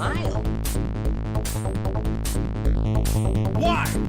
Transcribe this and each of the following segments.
smile. Why?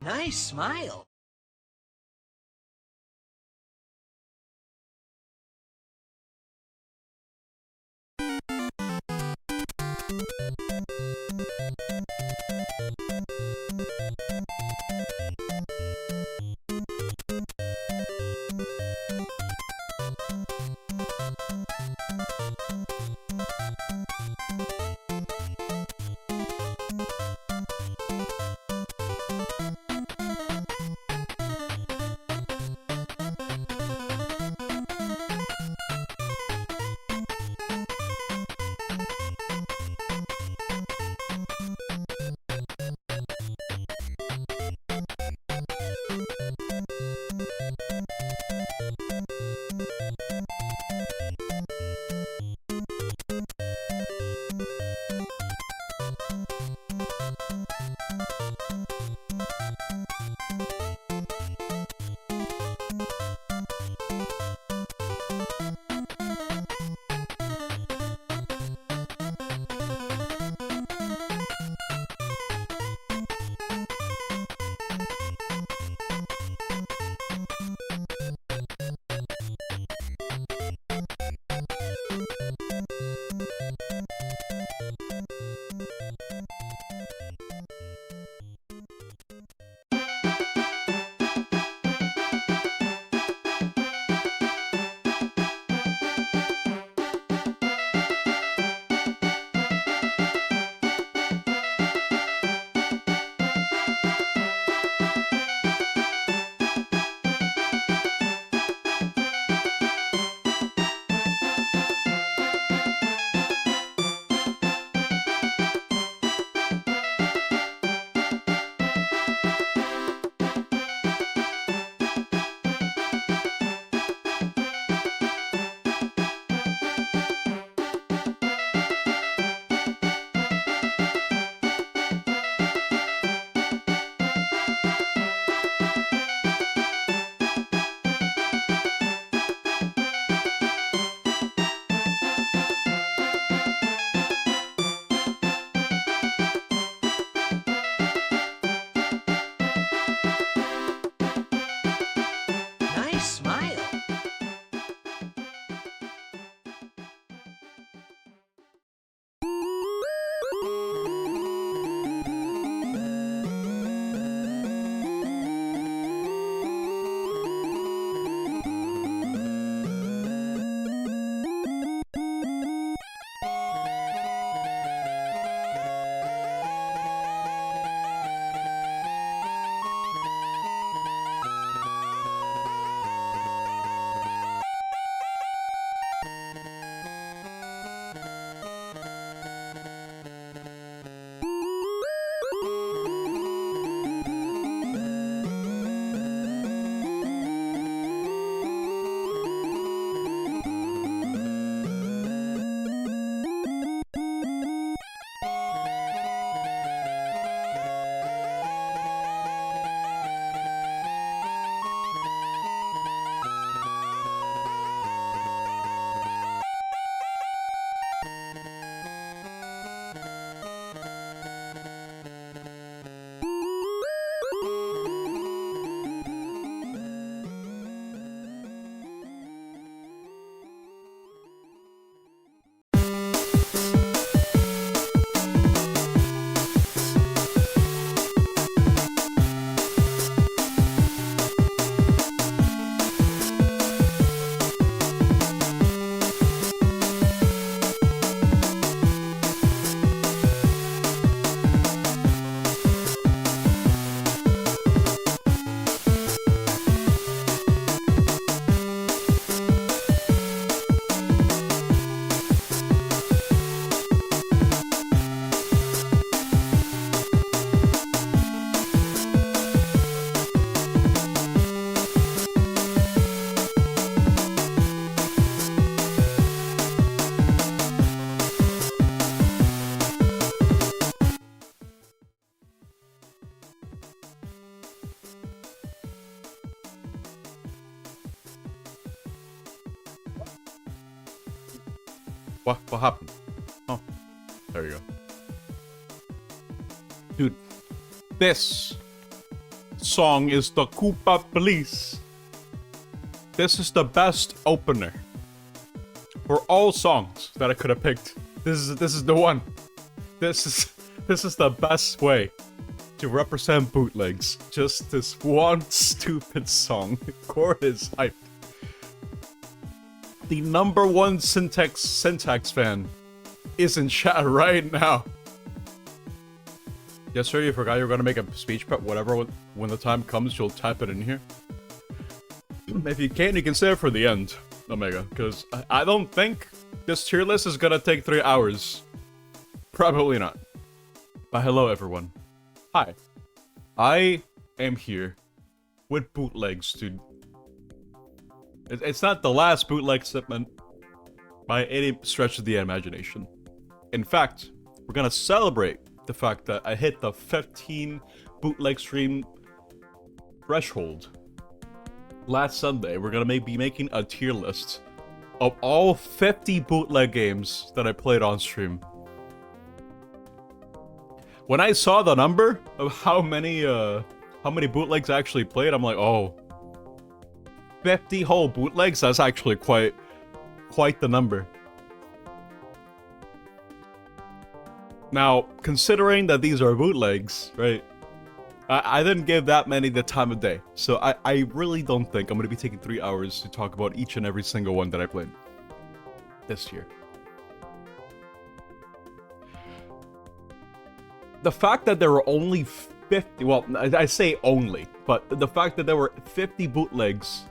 Nice smile. What happened? Oh, there you go. Dude, this song is the Koopa Police. This is the best opener for all songs that I could have picked. This is the one. This is the best way to represent bootlegs. Just this one stupid song. Chord is hyped. The #1 syntax fan is in chat right now. Yes, sir, you forgot you were gonna make a speech prep, whatever. When the time comes, you'll type it in here. If you can't, you can save it for the end, Omega, because I don't think this tier list is gonna take 3 hours. Probably not. But hello, everyone. Hi. I am here with bootlegs, dude. It's not the last bootleg segment by any stretch of the imagination. In fact, we're gonna celebrate the fact that I hit the 15 bootleg stream threshold last Sunday. We're gonna be making a tier list of all 50 bootleg games that I played on stream. When I saw the number of how many bootlegs I actually played, I'm like, oh, 50 whole bootlegs? That's actually quite the number. Now, considering that these are bootlegs, right? I didn't give that many the time of day, so I really don't think I'm gonna be taking 3 hours to talk about each and every single one that I played this year. The fact that there were only 50, well, I say only, but the fact that there were 50 bootlegs,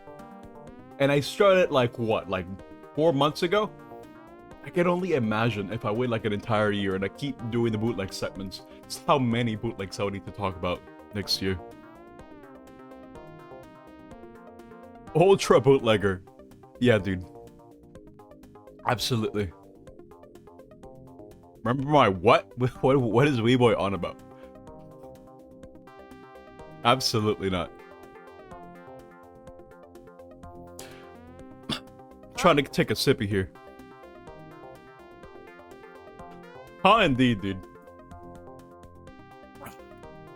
and I started like 4 months ago? I can only imagine if I wait like an entire year and I keep doing the bootleg segments, it's how many bootlegs I would need to talk about next year. Ultra bootlegger. Yeah, dude. Absolutely. Remember my what? What is Weeboy on about? Absolutely not. Trying to take a sippy here. Huh, indeed, dude.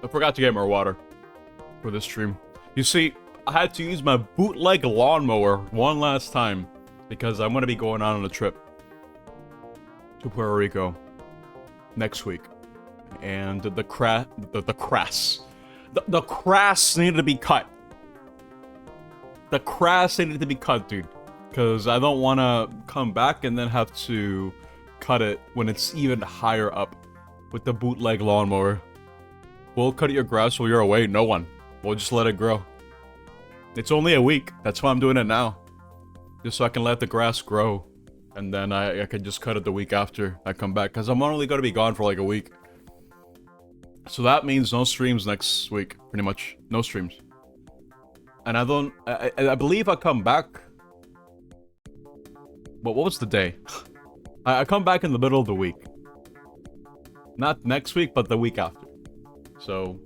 I forgot to get more water for this stream. You see, I had to use my bootleg lawnmower one last time because I'm going to be going on a trip to Puerto Rico next week, and the grass needed to be cut. The grass needed to be cut, dude, because I don't want to come back and then have to cut it when it's even higher up with the bootleg lawnmower. We'll cut your grass while you're away. No one. We'll just let it grow. It's only a week. That's why I'm doing it now. Just so I can let the grass grow. And then I can just cut it the week after I come back. Because I'm only going to be gone for like a week. So that means no streams next week. Pretty much. No streams. And I believe I come back. But what was the day? I come back in the middle of the week. Not next week, but the week after. So,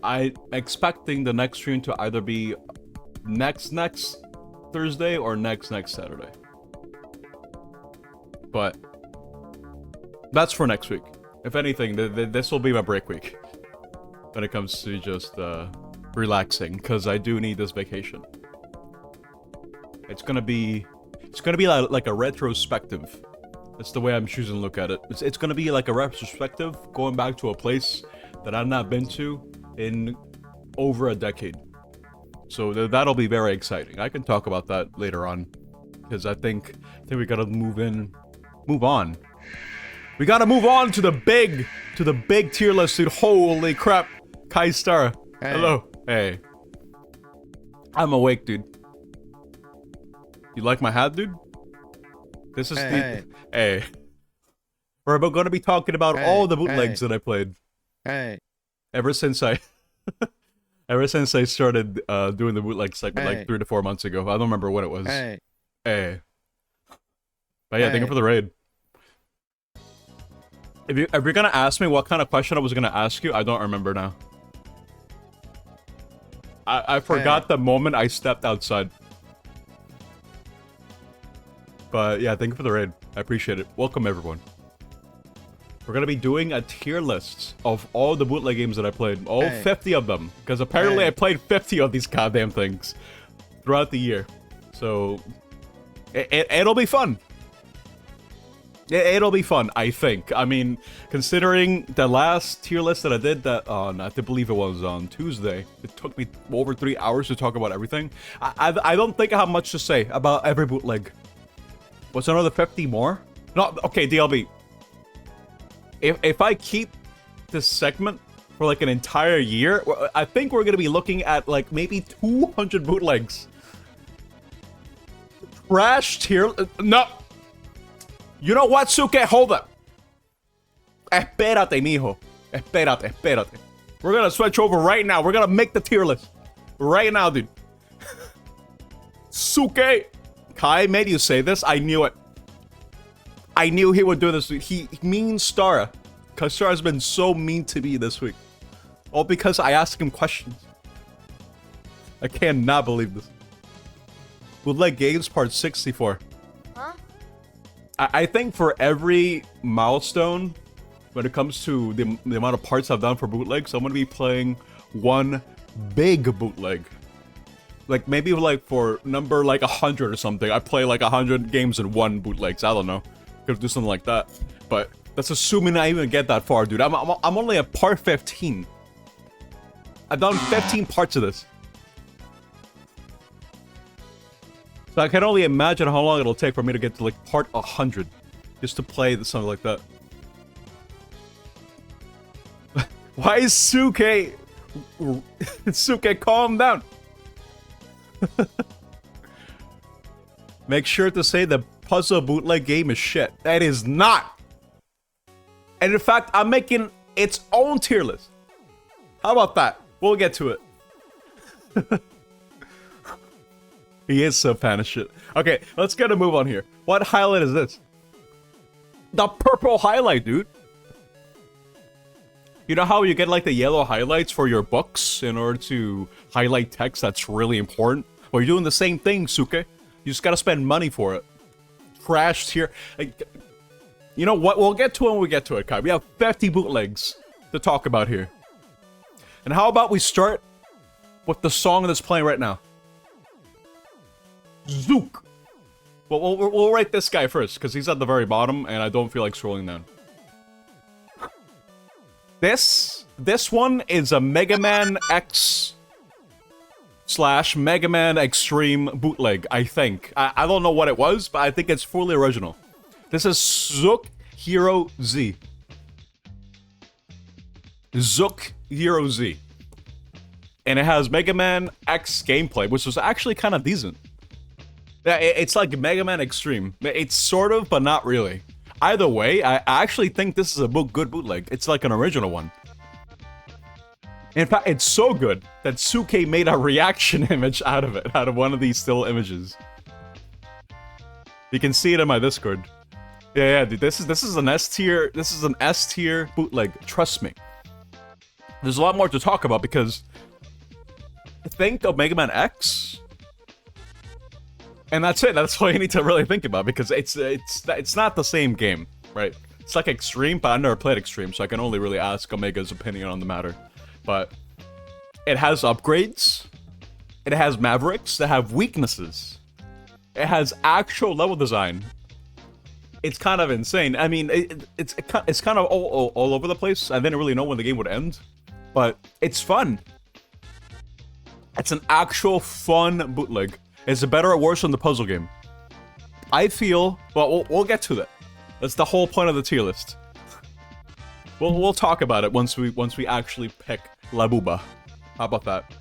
I'm expecting the next stream to either be next Thursday or next Saturday. But, that's for next week. If anything, this will be my break week. When it comes to just, relaxing. Because I do need this vacation. It's gonna be like a retrospective. That's the way I'm choosing to look at it. It's gonna be like a retrospective, going back to a place that I've not been to in over a decade. So that'll be very exciting. I can talk about that later on, because I think we gotta move on. We gotta move on to the big tier list, dude. Holy crap, Kai Star. Hey. Hello. Hey. I'm awake, dude. You like my hat, dude? This is hey. We're gonna be talking about all the bootlegs that I played. Hey. Ever since I started doing the bootleg segment like 3 to 4 months ago. I don't remember what it was. Hey. But yeah, thank you for the raid. If you're gonna ask me what kind of question I was gonna ask you, I don't remember now. I forgot the moment I stepped outside. But yeah, thank you for the raid. I appreciate it. Welcome everyone. We're gonna be doing a tier list of all the bootleg games that I played, all 50 of them, because apparently I played 50 of these goddamn things throughout the year. So it'll be fun. It'll be fun, I think. I mean, considering the last tier list that I did that on, I believe it was on Tuesday, it took me over 3 hours to talk about everything. I don't think I have much to say about every bootleg. What's another 50 more? No, okay, DLB. If I keep this segment for like an entire year, I think we're gonna be looking at like maybe 200 bootlegs. Trash tier. No. You know what, Suke? Hold up. Espérate, mijo. Espérate. We're gonna switch over right now. We're gonna make the tier list. Right now, dude. Suke. Kai made you say this. I knew it. I knew he would do this. He means Stara. Because Stara's been so mean to me this week. All because I asked him questions. I cannot believe this. Bootleg Games Part 64. Huh? I think for every milestone, when it comes to the amount of parts I've done for bootlegs, I'm going to be playing one big bootleg. Like, maybe like for number like 100 or something, I play like 100 games in one bootlegs. I don't know. Could do something like that. But that's assuming I even get that far, dude. I'm only at part 15. I've done 15 parts of this. So I can only imagine how long it'll take for me to get to like part 100. Just to play something like that. Why is Suke... Suke, calm down. Make sure to say the puzzle bootleg game is shit. That is not. And in fact, I'm making its own tier list. How about that? We'll get to it. He is so fan of shit. Okay, let's get a move on here. What highlight is this? The purple highlight, dude. You know how you get like the yellow highlights for your books in order to highlight text that's really important? Well, you're doing the same thing, Suke. You just gotta spend money for it. Trashed here. Like, you know what? We'll get to it when we get to it, Kai. We have 50 bootlegs to talk about here. And how about we start with the song that's playing right now? Zook. Well, we'll rate this guy first, because he's at the very bottom, and I don't feel like scrolling down. This one is a Mega Man X / Mega Man Extreme bootleg, I think. I don't know what it was, but I think it's fully original. This is Zook Hero Z. Zook Hero Z. And it has Mega Man X gameplay, which was actually kind of decent. Yeah, it's like Mega Man Extreme. It's sort of, but not really. Either way, I actually think this is a good bootleg. It's like an original one. In fact, it's so good that Suke made a reaction image out of it, out of one of these still images. You can see it in my Discord. Yeah, dude, this is an S tier. This is an S tier bootleg. Trust me. There's a lot more to talk about because think of Mega Man X. And that's it. That's all you need to really think about because it's not the same game, right? It's like Extreme, but I never played Extreme, so I can only really ask Omega's opinion on the matter. But it has upgrades. It has Mavericks that have weaknesses. It has actual level design. It's kind of insane. I mean, it's kind of all over the place. I didn't really know when the game would end, but it's fun. It's an actual fun bootleg. Is it better or worse than the puzzle game? I feel... Well, we'll get to that. That's the whole point of the tier list. We'll talk about it once we actually pick La Booba. How about that?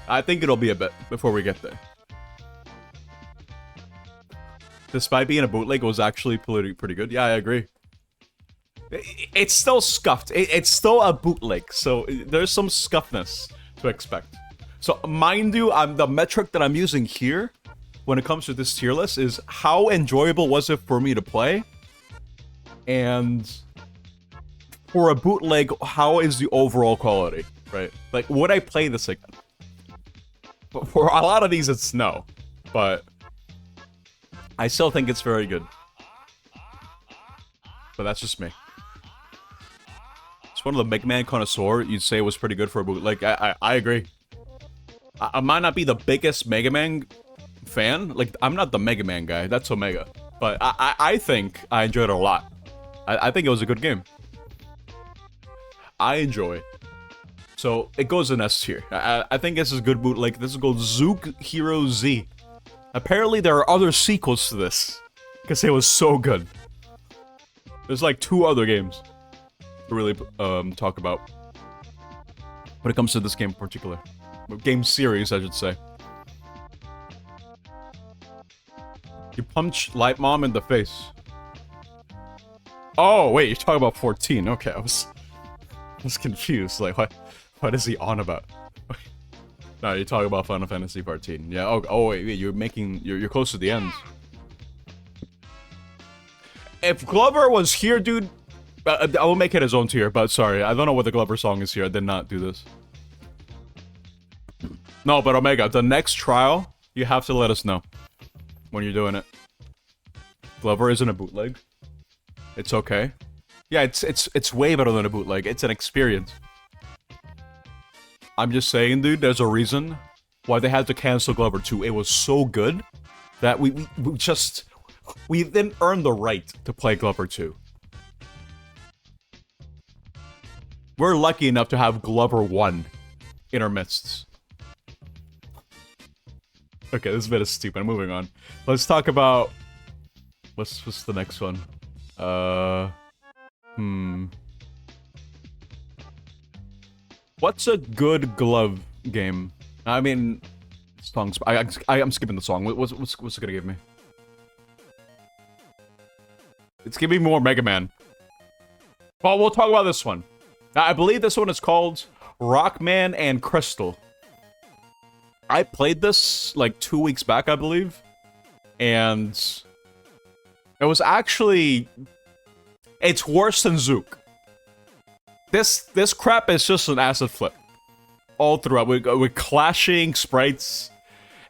I think it'll be a bit before we get there. Despite being a bootleg, it was actually pretty good. Yeah, I agree. It's still scuffed. It's still a bootleg, so there's some scuffness to expect. So, mind you, the metric that I'm using here, when it comes to this tier list, is how enjoyable was it for me to play? And for a bootleg, how is the overall quality, right? Like, would I play this again? For a lot of these, it's no. But I still think it's very good. But that's just me. It's one of the Mega Man connoisseur. You'd say it was pretty good for a bootleg. I agree. I might not be the biggest Mega Man fan. Like, I'm not the Mega Man guy. That's Omega. But I think I enjoyed it a lot. I think it was a good game. I enjoy it. So, it goes in S tier. I think this is good bootleg. This is called Zook Hero Z. Apparently, there are other sequels to this. Because it was so good. There's like 2 other games to really talk about when it comes to this game in particular. Game series, I should say. You punch Light Mom in the face. Oh, wait, you're talking about 14. Okay, I was confused. Like, what is he on about? No, you're talking about Final Fantasy 14. Yeah, oh wait, you're close to the end. If Glover was here, dude, I will make it his own tier, but sorry, I don't know what the Glover song is here. I did not do this. No, but Omega, the next trial, you have to let us know when you're doing it. Glover isn't a bootleg. It's okay. Yeah, it's way better than a bootleg. It's an experience. I'm just saying, dude, there's a reason why they had to cancel Glover 2. It was so good that we didn't earn the right to play Glover 2. We're lucky enough to have Glover 1 in our midst. Okay, this bit is stupid. Moving on. Let's talk about... What's the next one? What's a good glove game? I mean... songs. I'm skipping the song. What's it gonna give me? It's giving me more Mega Man. Well, we'll talk about this one. I believe this one is called Rockman and Crystal. I played this like 2 weeks back, I believe. And it was actually... It's worse than Zook. This crap is just an acid flip. All throughout, with clashing sprites.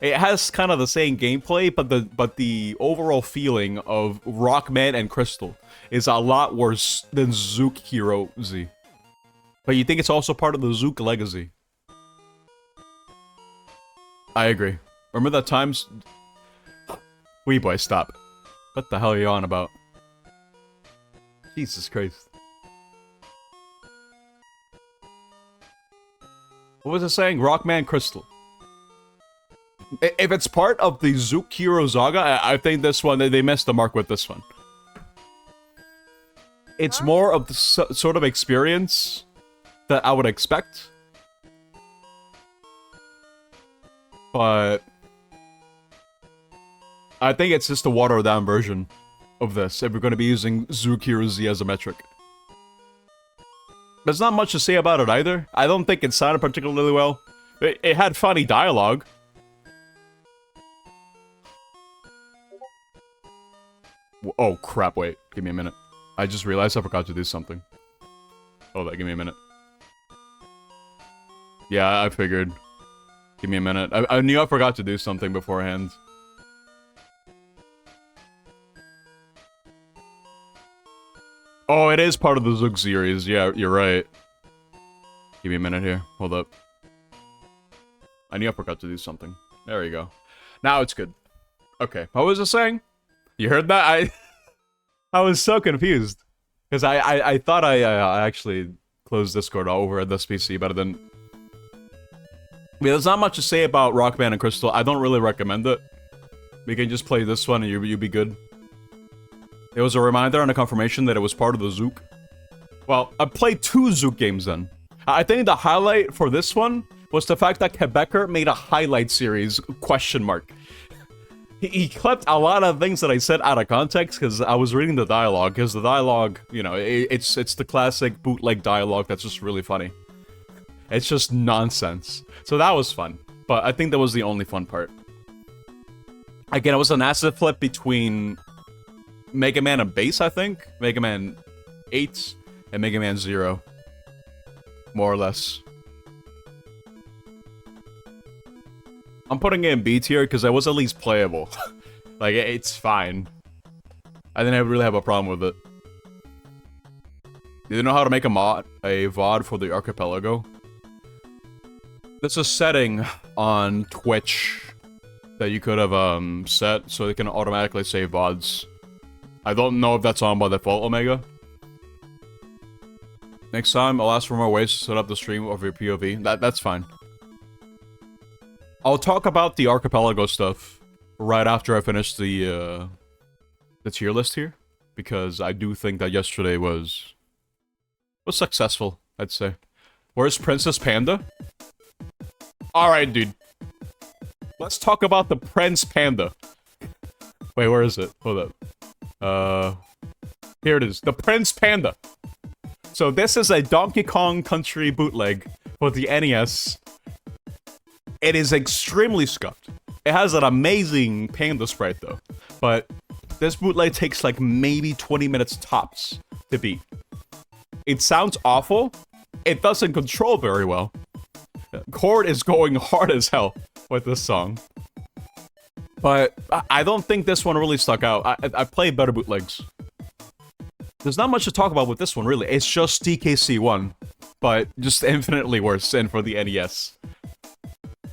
It has kind of the same gameplay, but the overall feeling of Rockman and Crystal is a lot worse than Zook Hero Z. But you think it's also part of the Zook legacy? I agree. Remember that times? Wee boy, stop. What the hell are you on about? Jesus Christ. What was it saying? Rockman Crystal. If it's part of the Zook Hero Saga, I think this one, they missed the mark with this one. It's more of the sort of experience that I would expect. But I think it's just a watered down version of this, if we're going to be using Zook Hero Z as a metric. There's not much to say about it either. I don't think it sounded particularly well. It had funny dialogue. Oh crap, wait. Give me a minute. I just realized I forgot to do something. Hold on, give me a minute. Yeah, I figured. Give me a minute. I knew I forgot to do something beforehand. Oh, it is part of the Zook series. Yeah, you're right. Give me a minute here. Hold up. I knew I forgot to do something. There you go. Now it's good. Okay, what was I saying? You heard that? I was so confused. Because I thought I actually closed Discord all over at this PC, but I didn't. I mean, there's not much to say about Rockman and Crystal. I don't really recommend it. We can just play this one and you'll be good. It was a reminder and a confirmation that it was part of the Zook. Well, I played 2 Zook games then. I think the highlight for this one was the fact that Quebecer made a highlight series, question mark. He clipped a lot of things that I said out of context because I was reading the dialogue, because the dialogue, you know, it's the classic bootleg dialogue that's just really funny. It's just nonsense. So that was fun, but I think that was the only fun part. Again, it was an acid flip between Mega Man and Base, I think. Mega Man 8 and Mega Man 0. More or less. I'm putting it in B tier because it was at least playable. Like, it's fine. I didn't really have a problem with it. Do you know how to make a VOD for the archipelago? There's a setting on Twitch that you could have set so it can automatically save VODs. I don't know if that's on by default, Omega. Next time, I'll ask for more ways to set up the stream of your POV. That's fine. I'll talk about the archipelago stuff right after I finish the tier list here, because I do think that yesterday was successful, I'd say. Where's Princess Panda? Alright, dude. Let's talk about the Prince Panda. Wait, where is it? Hold up. Here it is. The Prince Panda. So this is a Donkey Kong Country bootleg for the NES. It is extremely scuffed. It has an amazing panda sprite though. But this bootleg takes like maybe 20 minutes tops to beat. It sounds awful. It doesn't control very well. Chord is going hard as hell with this song. But I don't think this one really stuck out. I played better bootlegs. There's not much to talk about with this one, really. It's just DKC1, but just infinitely worse, and for the NES.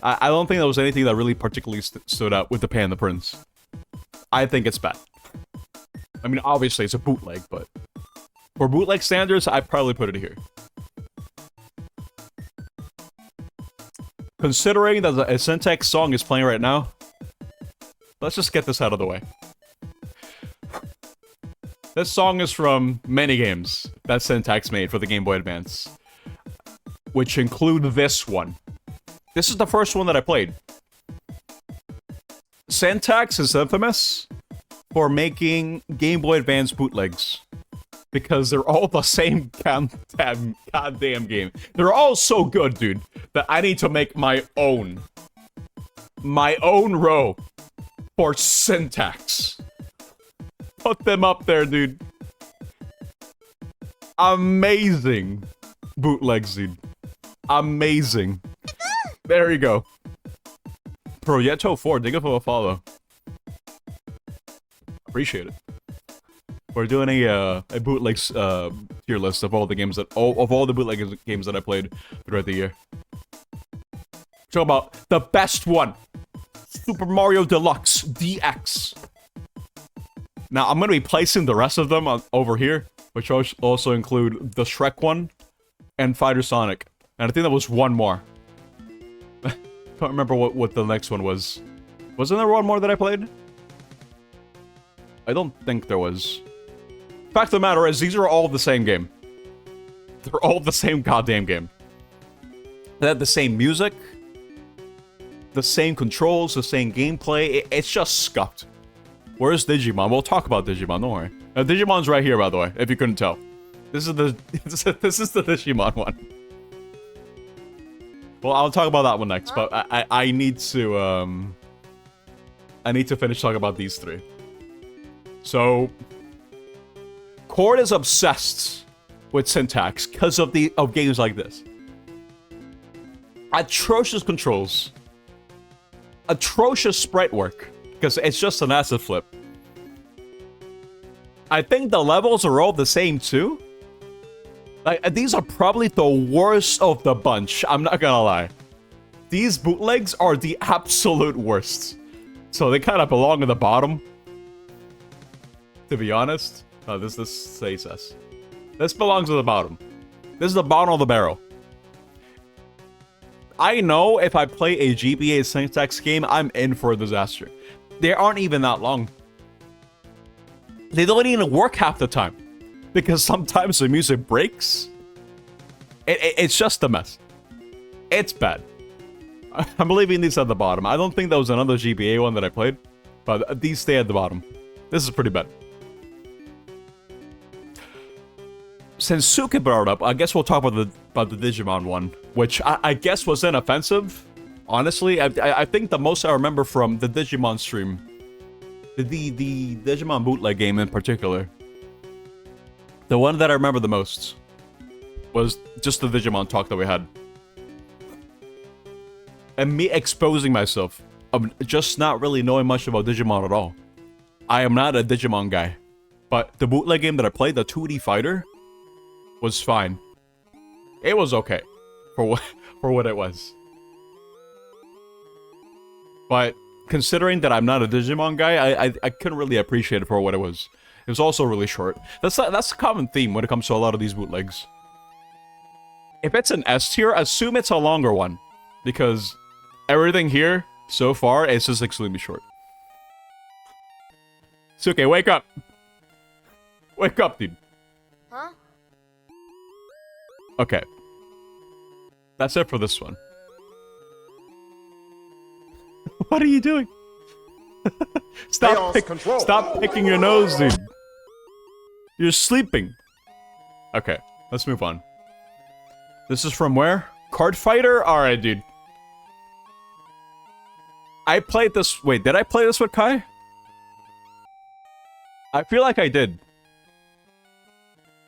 I don't think there was anything that really particularly stood out with the Panda Prince. I think it's bad. I mean, obviously, it's a bootleg, but for bootleg standards, I'd probably put it here. Considering that a Syntax song is playing right now, let's just get this out of the way. This song is from many games that Syntax made for the Game Boy Advance, which include this one. This is the first one that I played. Syntax is infamous for making Game Boy Advance bootlegs, because they're all the same goddamn game. They're all so good, dude, that I need to make my own row for Syntax. Put them up there, dude. Amazing bootlegs, dude. Amazing. There you go. Proyecto 4, dig up a follow. Appreciate it. We're doing a bootlegs tier list of all the games that all the bootleg games that I played throughout the year. Talk about the best one, Super Mario Deluxe DX. Now I'm gonna be placing the rest of them over here, which also include the Shrek one and Fighter Sonic, and I think there was one more. Can't remember what the next one was. Wasn't there one more that I played? I don't think there was. Fact of the matter is, these are all the same game. They're all the same goddamn game. They have the same music, the same controls, the same gameplay. It's just scuffed. Where's Digimon? We'll talk about Digimon, don't worry. Digimon's right here, by the way, if you couldn't tell. This is the Digimon one. Well, I'll talk about that one next, but I need to finish talking about these three. So, Chord is obsessed with Syntax because of games like this. Atrocious controls. Atrocious sprite work, because it's just an acid flip. I think the levels are all the same too. Like, these are probably the worst of the bunch, I'm not gonna lie. These bootlegs are the absolute worst. So they kind of belong at the bottom, to be honest. No, this says us. This belongs at the bottom. This is the bottom of the barrel. I know if I play a GBA Syntax game, I'm in for a disaster. They aren't even that long. They don't even work half the time, because sometimes the music breaks. It's just a mess. It's bad. I'm leaving these at the bottom. I don't think there was another GBA one that I played, but these stay at the bottom. This is pretty bad. Since Suki brought it up, I guess we'll talk about the Digimon one, which I guess was inoffensive. Honestly, I think the most I remember from the Digimon stream, the Digimon bootleg game in particular, the one that I remember the most was just the Digimon talk that we had. And me exposing myself of just not really knowing much about Digimon at all. I am not a Digimon guy. But the bootleg game that I played, the 2D fighter, was fine. It was okay for what it was. But considering that I'm not a Digimon guy, I couldn't really appreciate it for what it was. It was also really short. That's a common theme when it comes to a lot of these bootlegs. If it's an S tier, assume it's a longer one. Because everything here, so far, is just extremely short. Suke, wake up! Wake up, dude. Huh? Okay. That's it for this one. What are you doing? Stop picking your nose, dude. You're sleeping. Okay, let's move on. This is from where? Card Fighter? Alright, dude. I played this... Wait, did I play this with Kai? I feel like I did.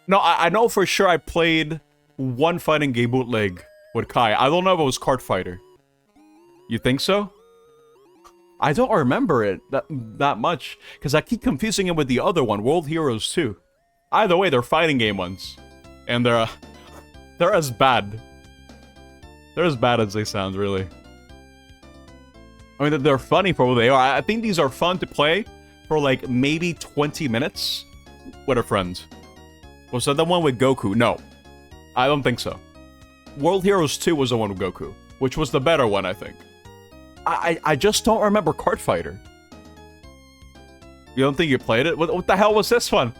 No, I know for sure I played one fighting game bootleg with Kai. I don't know if it was Card Fighter. You think so? I don't remember it that much, because I keep confusing it with the other one, World Heroes 2. Either way, they're fighting game ones. And they're as bad. They're as bad as they sound, really. I mean, they're funny for what they are. I think these are fun to play for, like, maybe 20 minutes with a friend. Was that the one with Goku? No. I don't think so. World Heroes 2 was the one with Goku, which was the better one, I think. I just don't remember Card Fighter. You don't think you played it? What the hell was this one?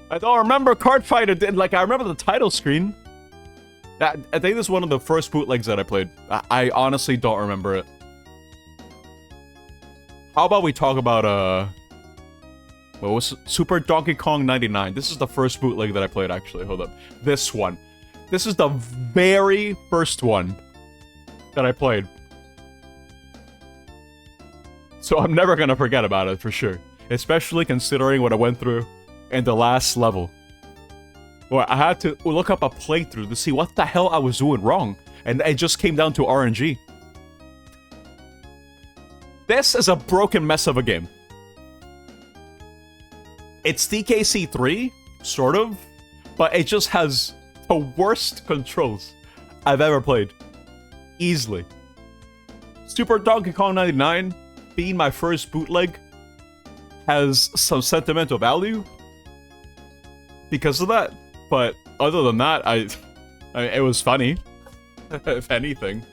I don't remember Card Fighter. Like, I remember the title screen. I think this is one of the first bootlegs that I played. I honestly don't remember it. How about we talk about, what was Super Donkey Kong 99? This is the first bootleg that I played, actually. Hold up. This one. This is the very first one that I played. So I'm never gonna forget about it, for sure. Especially considering what I went through in the last level. Well, I had to look up a playthrough to see what the hell I was doing wrong. And it just came down to RNG. This is a broken mess of a game. It's DKC3, sort of, but it just has the worst controls I've ever played. Easily. Super Donkey Kong 99, being my first bootleg, has some sentimental value because of that. But other than that, it was funny, if anything.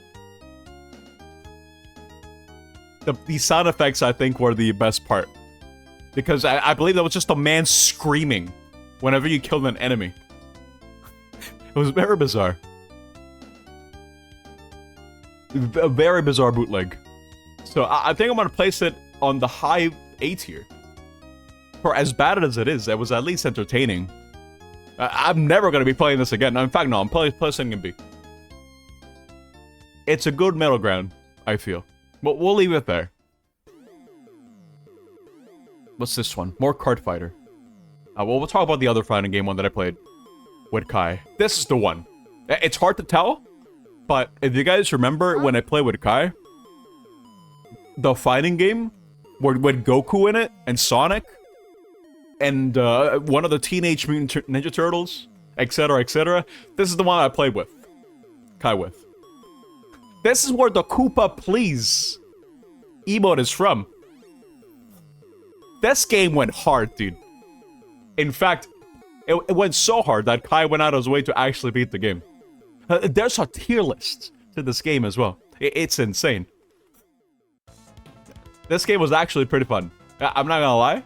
The sound effects, I think, were the best part. Because I believe that was just a man screaming whenever you killed an enemy. It was very bizarre. A very bizarre bootleg. So I think I'm gonna place it on the high A tier. For as bad as it is, it was at least entertaining. I'm never gonna be playing this again. In fact, no, I'm placing in B. It's a good middle ground, I feel. But we'll leave it there. What's this one? More Card Fighter. Well, we'll talk about the other fighting game one that I played with Kai. This is the one. It's hard to tell. But if you guys remember when I played with Kai, the fighting game with Goku in it and Sonic and one of the Teenage Mutant Ninja Turtles, etc., etc. This is the one I played with Kai with. This is where the Koopa Please emote is from. This game went hard, dude. In fact, it went so hard that Kai went out of his way to actually beat the game. There's a tier list to this game as well. It's insane. This game was actually pretty fun. I'm not gonna lie.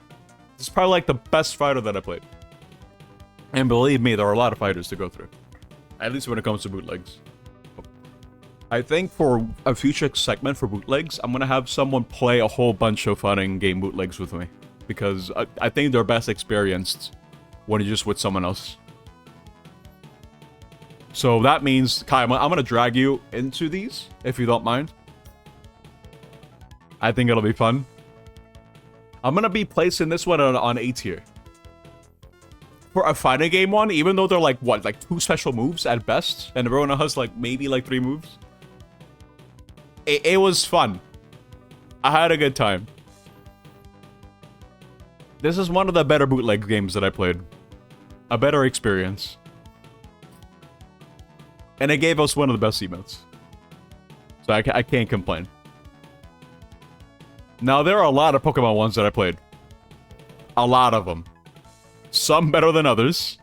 This is probably like the best fighter that I played. And believe me, there are a lot of fighters to go through. At least when it comes to bootlegs. I think for a future segment for bootlegs, I'm gonna have someone play a whole bunch of fighting game bootlegs with me. Because I think they're best experienced when you're just with someone else. So that means, Kai, I'm gonna drag you into these, if you don't mind. I think it'll be fun. I'm gonna be placing this one on A tier. For a fighting game one, even though they're like, what, like 2 special moves at best? And everyone has like, maybe like 3 moves? It was fun. I had a good time. This is one of the better bootleg games that I played. A better experience. And it gave us one of the best emotes. So I can't complain. Now, there are a lot of Pokemon ones that I played. A lot of them. Some better than others.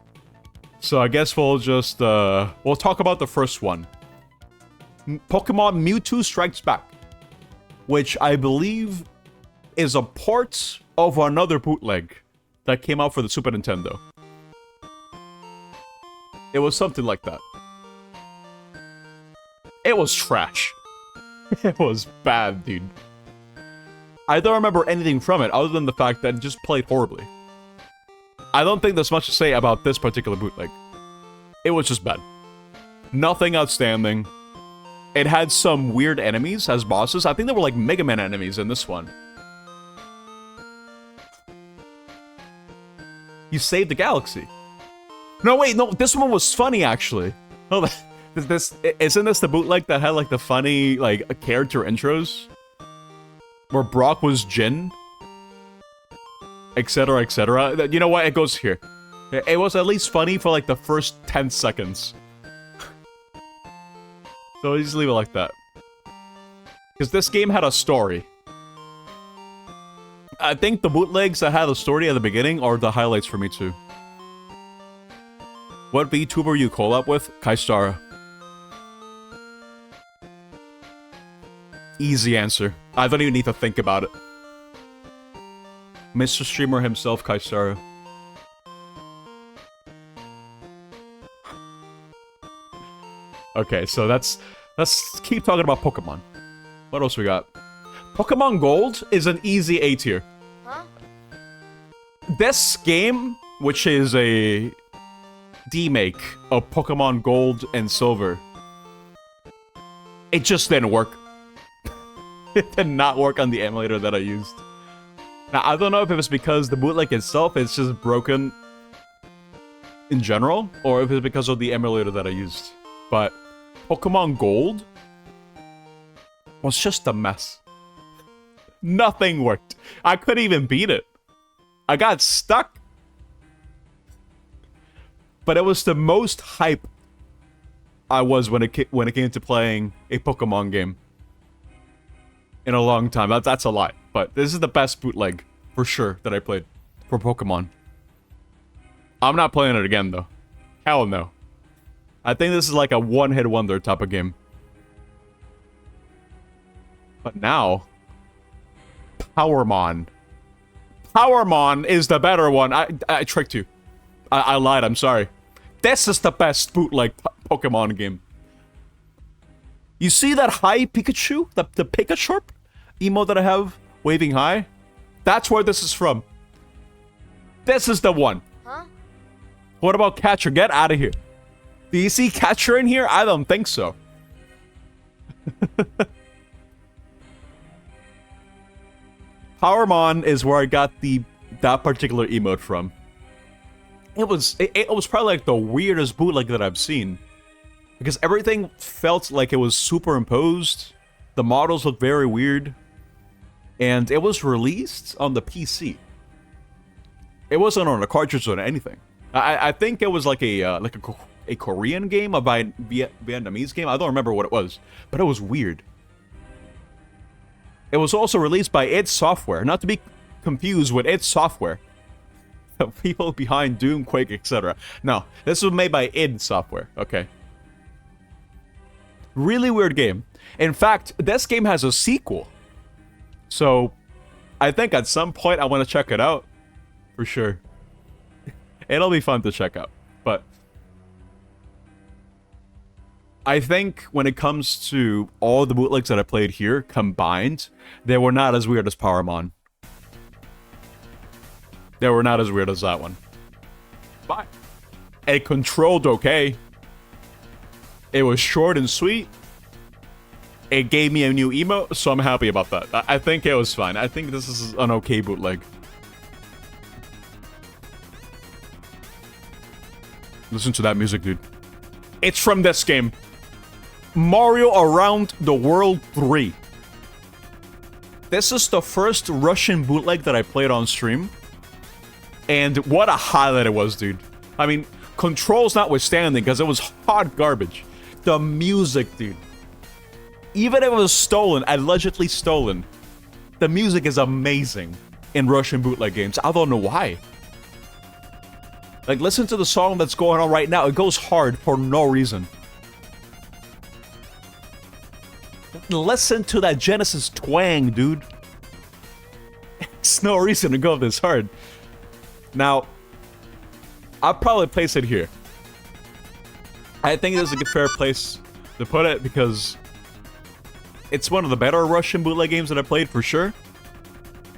So I guess we'll just, we'll talk about the first one. Pokemon Mewtwo Strikes Back. Which I believe is a port of another bootleg that came out for the Super Nintendo. It was something like that. It was trash. It was bad, dude. I don't remember anything from it other than the fact that it just played horribly. I don't think there's much to say about this particular bootleg. It was just bad. Nothing outstanding. It had some weird enemies as bosses. I think there were like Mega Man enemies in this one. You saved the galaxy. No, wait, no, this one was funny actually. No, isn't this the bootleg that had like the funny like character intros? Where Brock was Jin, etc., etc. You know what? It goes here. It was at least funny for like the first 10 seconds. So just leave it like that. Because this game had a story. I think the bootlegs that had a story at the beginning are the highlights for me too. What VTuber you collab with? Kaistara. Easy answer. I don't even need to think about it. Mr. Streamer himself, Kaistara. Okay, so let's keep talking about Pokemon. What else we got? Pokemon Gold is an easy A tier. Huh? This game, which is a remake of Pokemon Gold and Silver, it just didn't work. It did not work on the emulator that I used. Now, I don't know if it was because the bootleg itself is just broken in general, or if it's because of the emulator that I used. But Pokemon Gold was just a mess. Nothing worked. I couldn't even beat it. I got stuck. But it was the most hype I was when it came to playing a Pokemon game in a long time. That's a lie. But this is the best bootleg, for sure, that I played for Pokemon. I'm not playing it again, though. Hell no. I think this is like a one-hit wonder type of game. But now, Powermon. Powermon is the better one. I tricked you. I lied, I'm sorry. This is the best bootleg Pokemon game. You see that high Pikachu? The Pikachu emote that I have waving high? That's where this is from. This is the one. Huh? What about Catcher? Get out of here. Do you see Catcher in here? I don't think so. Powermon is where I got that particular emote from. It was probably like the weirdest bootleg that I've seen. Because everything felt like it was superimposed. The models looked very weird. And it was released on the PC. It wasn't on a cartridge or anything. I think it was like a Korean game, a Vietnamese game. I don't remember what it was, but it was weird. It was also released by id Software, not to be confused with id Software. The people behind Doom, Quake, etc. No, this was made by id Software, okay. Really weird game. In fact, this game has a sequel. So, I think at some point I want to check it out. For sure. It'll be fun to check out. But I think when it comes to all the bootlegs that I played here combined, they were not as weird as Powermon. They were not as weird as that one. But it controlled okay. It was short and sweet. It gave me a new emote, so I'm happy about that. I think it was fine. I think this is an okay bootleg. Listen to that music, dude. It's from this game. Mario Around the World 3. This is the first Russian bootleg that I played on stream. And what a highlight it was, dude. I mean, controls notwithstanding, because it was hot garbage. The music, dude. Even if it was stolen, allegedly stolen, the music is amazing in Russian bootleg games. I don't know why. Like, listen to the song that's going on right now. It goes hard for no reason. Listen to that Genesis twang, dude. It's no reason to go this hard. Now, I'll probably place it here. I think this is a fair place to put it because it's one of the better Russian bootleg games that I played for sure.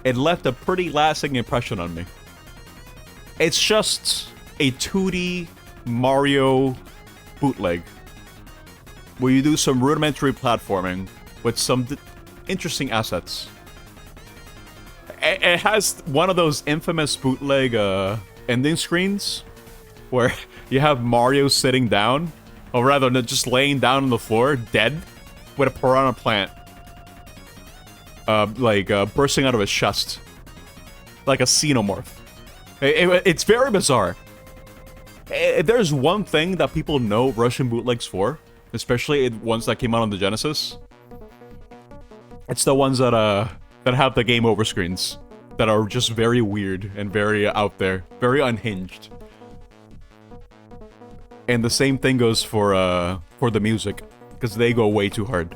It left a pretty lasting impression on me. It's just a 2D Mario bootleg where you do some rudimentary platforming with some interesting assets. It has one of those infamous bootleg ending screens where you have Mario sitting down, or rather just laying down on the floor, dead, with a piranha plant bursting out of his chest. Like a xenomorph. It's very bizarre. If there's one thing that people know Russian bootlegs for, especially ones that came out on the Genesis, it's the ones that have the game over screens that are just very weird and very out there, very unhinged. And the same thing goes for the music, because they go way too hard.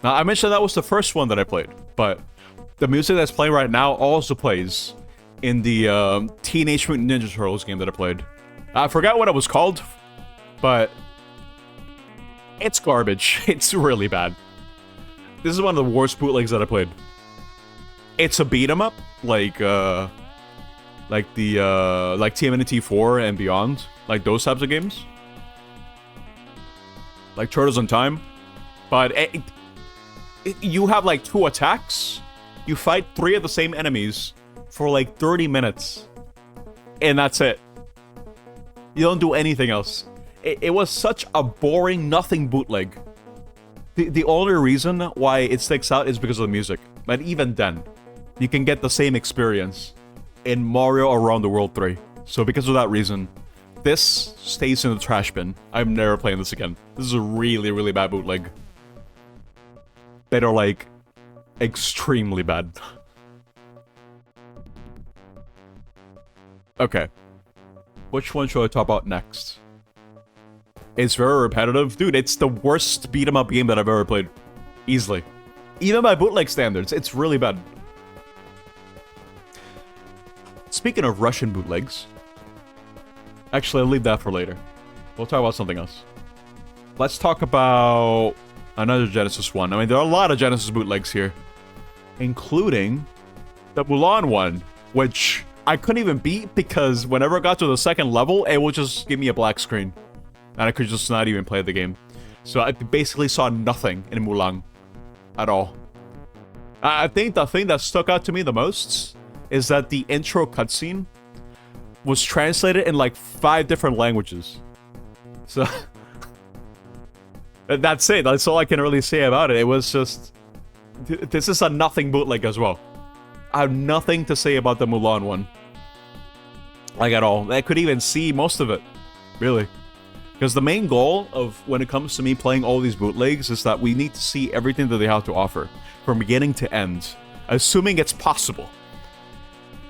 Now, I mentioned that was the first one that I played, but the music that's playing right now also plays in the Teenage Mutant Ninja Turtles game that I played. I forgot what it was called, but it's garbage. It's really bad. This is one of the worst bootlegs that I played. It's a beat 'em up, like TMNT 4 and beyond, like those types of games, like Turtles in Time. But you have like 2 attacks. You fight 3 of the same enemies for like 30 minutes, and that's it. You don't do anything else. It was such a boring nothing bootleg. The only reason why it sticks out is because of the music. But even then, you can get the same experience in Mario Around the World 3. So because of that reason, this stays in the trash bin. I'm never playing this again. This is a really, really bad bootleg. That are like extremely bad. Okay. Which one should I talk about next? It's very repetitive. Dude, it's the worst beat 'em up game that I've ever played. Easily. Even by bootleg standards, it's really bad. Speaking of Russian bootlegs... Actually, I'll leave that for later. We'll talk about something else. Let's talk about another Genesis one. I mean, there are a lot of Genesis bootlegs here. Including the Mulan one, which I couldn't even beat because whenever I got to the second level, it would just give me a black screen. And I could just not even play the game. So I basically saw nothing in Mulan at all. I think the thing that stuck out to me the most is that the intro cutscene was translated in like 5 different languages. So that's it. That's all I can really say about it. It was just... This is a nothing bootleg as well. I have nothing to say about the Mulan one. Like at all. I could even see most of it. Really. Because the main goal of when it comes to me playing all these bootlegs is that we need to see everything that they have to offer. From beginning to end. Assuming it's possible.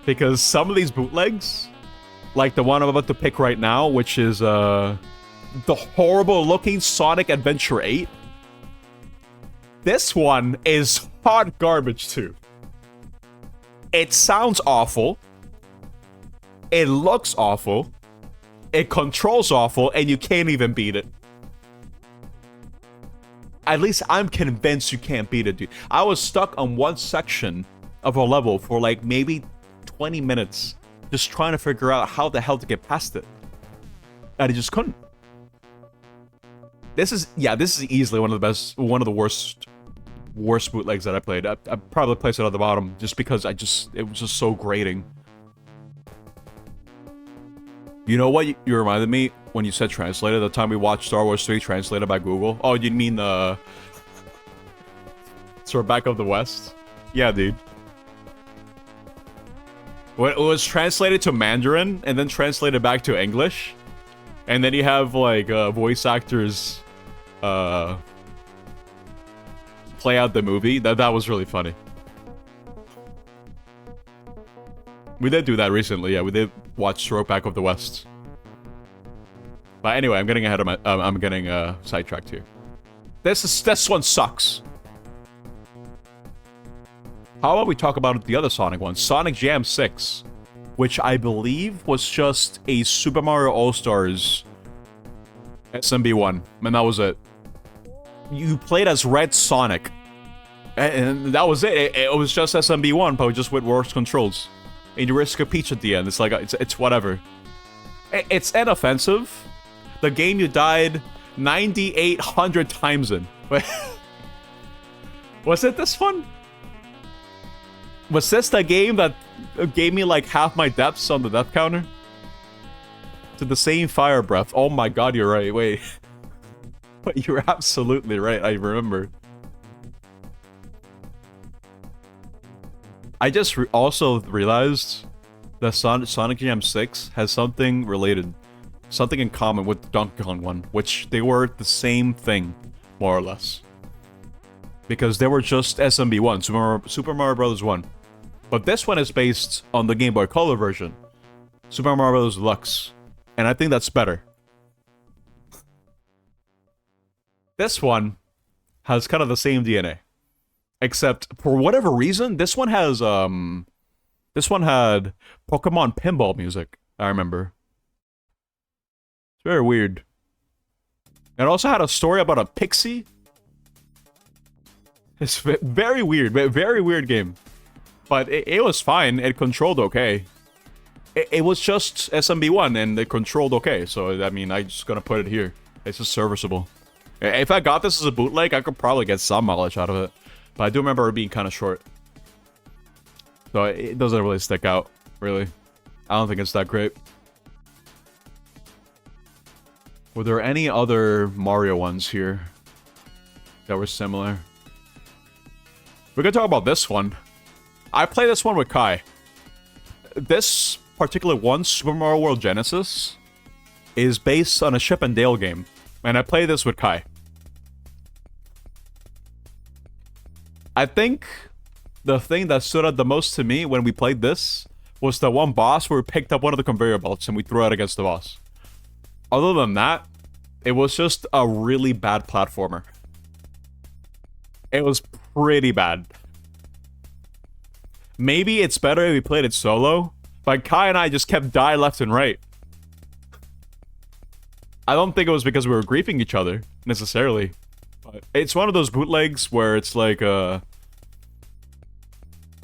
Because some of these bootlegs, like the one I'm about to pick right now, which is the horrible looking Sonic Adventure 8. This one is hot garbage too. It sounds awful. It looks awful. It controls awful, and you can't even beat it. At least I'm convinced you can't beat it, dude. I was stuck on one section of a level for like maybe 20 minutes just trying to figure out how the hell to get past it. And I just couldn't. This is easily one of the worst bootlegs that I played. I probably placed it at the bottom just because it was just so grating. You know what you reminded me when you said translated? The time we watched Star Wars 3 translated by Google. Oh, you mean Sort of Back of the West? Yeah, dude. When it was translated to Mandarin and then translated back to English, and then you have like voice actors play out the movie. That was really funny. We did do that recently. Yeah, we did watch Throwback of the West. But anyway, I'm getting ahead of my. I'm getting sidetracked here. This one sucks. How about we talk about the other Sonic one? Sonic Jam 6. Which I believe was just a Super Mario All-Stars SMB1. And that was it. You played as Red Sonic. And that was it. It was just SMB1, but just with worse controls. And you risk a Peach at the end. It's like, it's whatever. It's inoffensive. The game you died 9,800 times in. Was it this one? Was this the game that gave me like half my deaths on the death counter? To the same fire breath. Oh my god, you're right. Wait. But you're absolutely right. I remember. I just also realized that Sonic Jam 6 has something related. Something in common with the Donkey Kong one. Which they were the same thing. More or less. Because they were just SMB1. Super Mario Bros. 1. But this one is based on the Game Boy Color version. Super Mario Bros. Deluxe. And I think that's better. This one has kind of the same DNA. Except, for whatever reason, this one has, this one had Pokemon pinball music, I remember. It's very weird. It also had a story about a pixie. It's very weird, very weird game. But it was fine, it controlled okay. It was just SMB1 and it controlled okay, so I mean, I'm just gonna put it here. It's just serviceable. If I got this as a bootleg, I could probably get some mileage out of it. But I do remember it being kind of short. So it doesn't really stick out, really. I don't think it's that great. Were there any other Mario ones here that were similar? We're gonna talk about this one. I play this one with Kai. This particular one, Super Mario World Genesis, is based on a Chip and Dale game. And I play this with Kai. I think the thing that stood out the most to me when we played this was the one boss where we picked up one of the conveyor belts and we threw it against the boss. Other than that, it was just a really bad platformer. It was pretty bad. Maybe it's better if we played it solo, but Kai and I just kept dying left and right. I don't think it was because we were griefing each other, necessarily. But it's one of those bootlegs where it's like, I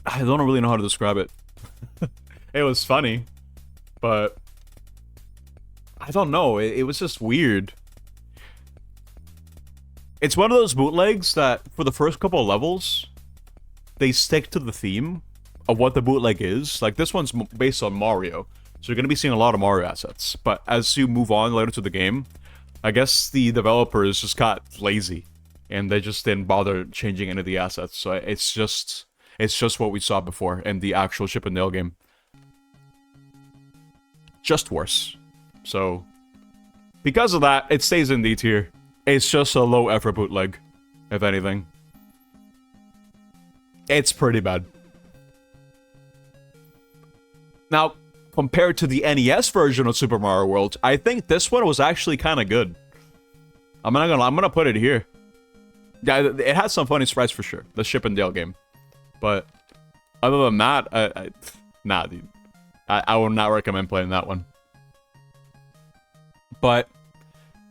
don't really know how to describe it. It was funny, but I don't know, it was just weird. It's one of those bootlegs that, for the first couple of levels, they stick to the theme of what the bootleg is. Like, this one's based on Mario, so you're going to be seeing a lot of Mario assets. But as you move on later to the game, I guess the developers just got lazy, and they just didn't bother changing any of the assets. So it's just what we saw before in the actual Chip and Dale game. Just worse. So, because of that, it stays in D tier. It's just a low-effort bootleg, if anything. It's pretty bad. Now, compared to the NES version of Super Mario World, I think this one was actually kind of good. I'm gonna put it here. Yeah, it has some funny sprites for sure. The Chip and Dale game, but other than that, nah, dude. I would not recommend playing that one. But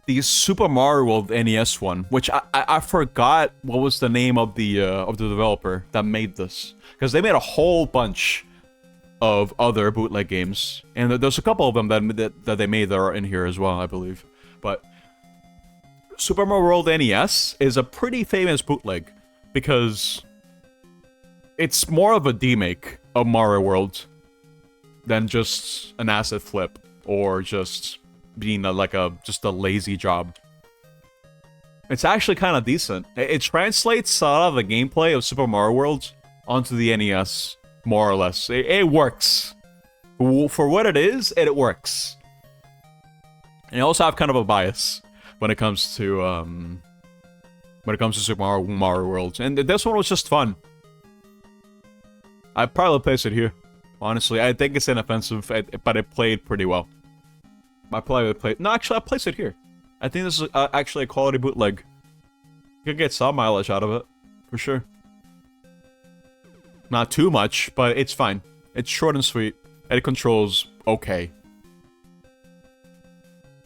the Super Mario World NES one, which I forgot what was the name of the developer that made this, because they made a whole bunch of other bootleg games, and there's a couple of them that they made that are in here as well, I believe. But Super Mario World NES is a pretty famous bootleg because it's more of a demake of Mario World than just an asset flip or just being just a lazy job. It's actually kind of decent. It translates a lot of the gameplay of Super Mario World onto the NES, more or less. It works. For what it is, it works. And I also have kind of a bias when it comes to Super Mario World. And this one was just fun. I'd probably place it here. Honestly, I think it's inoffensive, but it played pretty well. I probably would play... No, actually, I'll place it here. I think this is actually a quality bootleg. You can get some mileage out of it, for sure. Not too much, but it's fine. It's short and sweet, and it controls okay.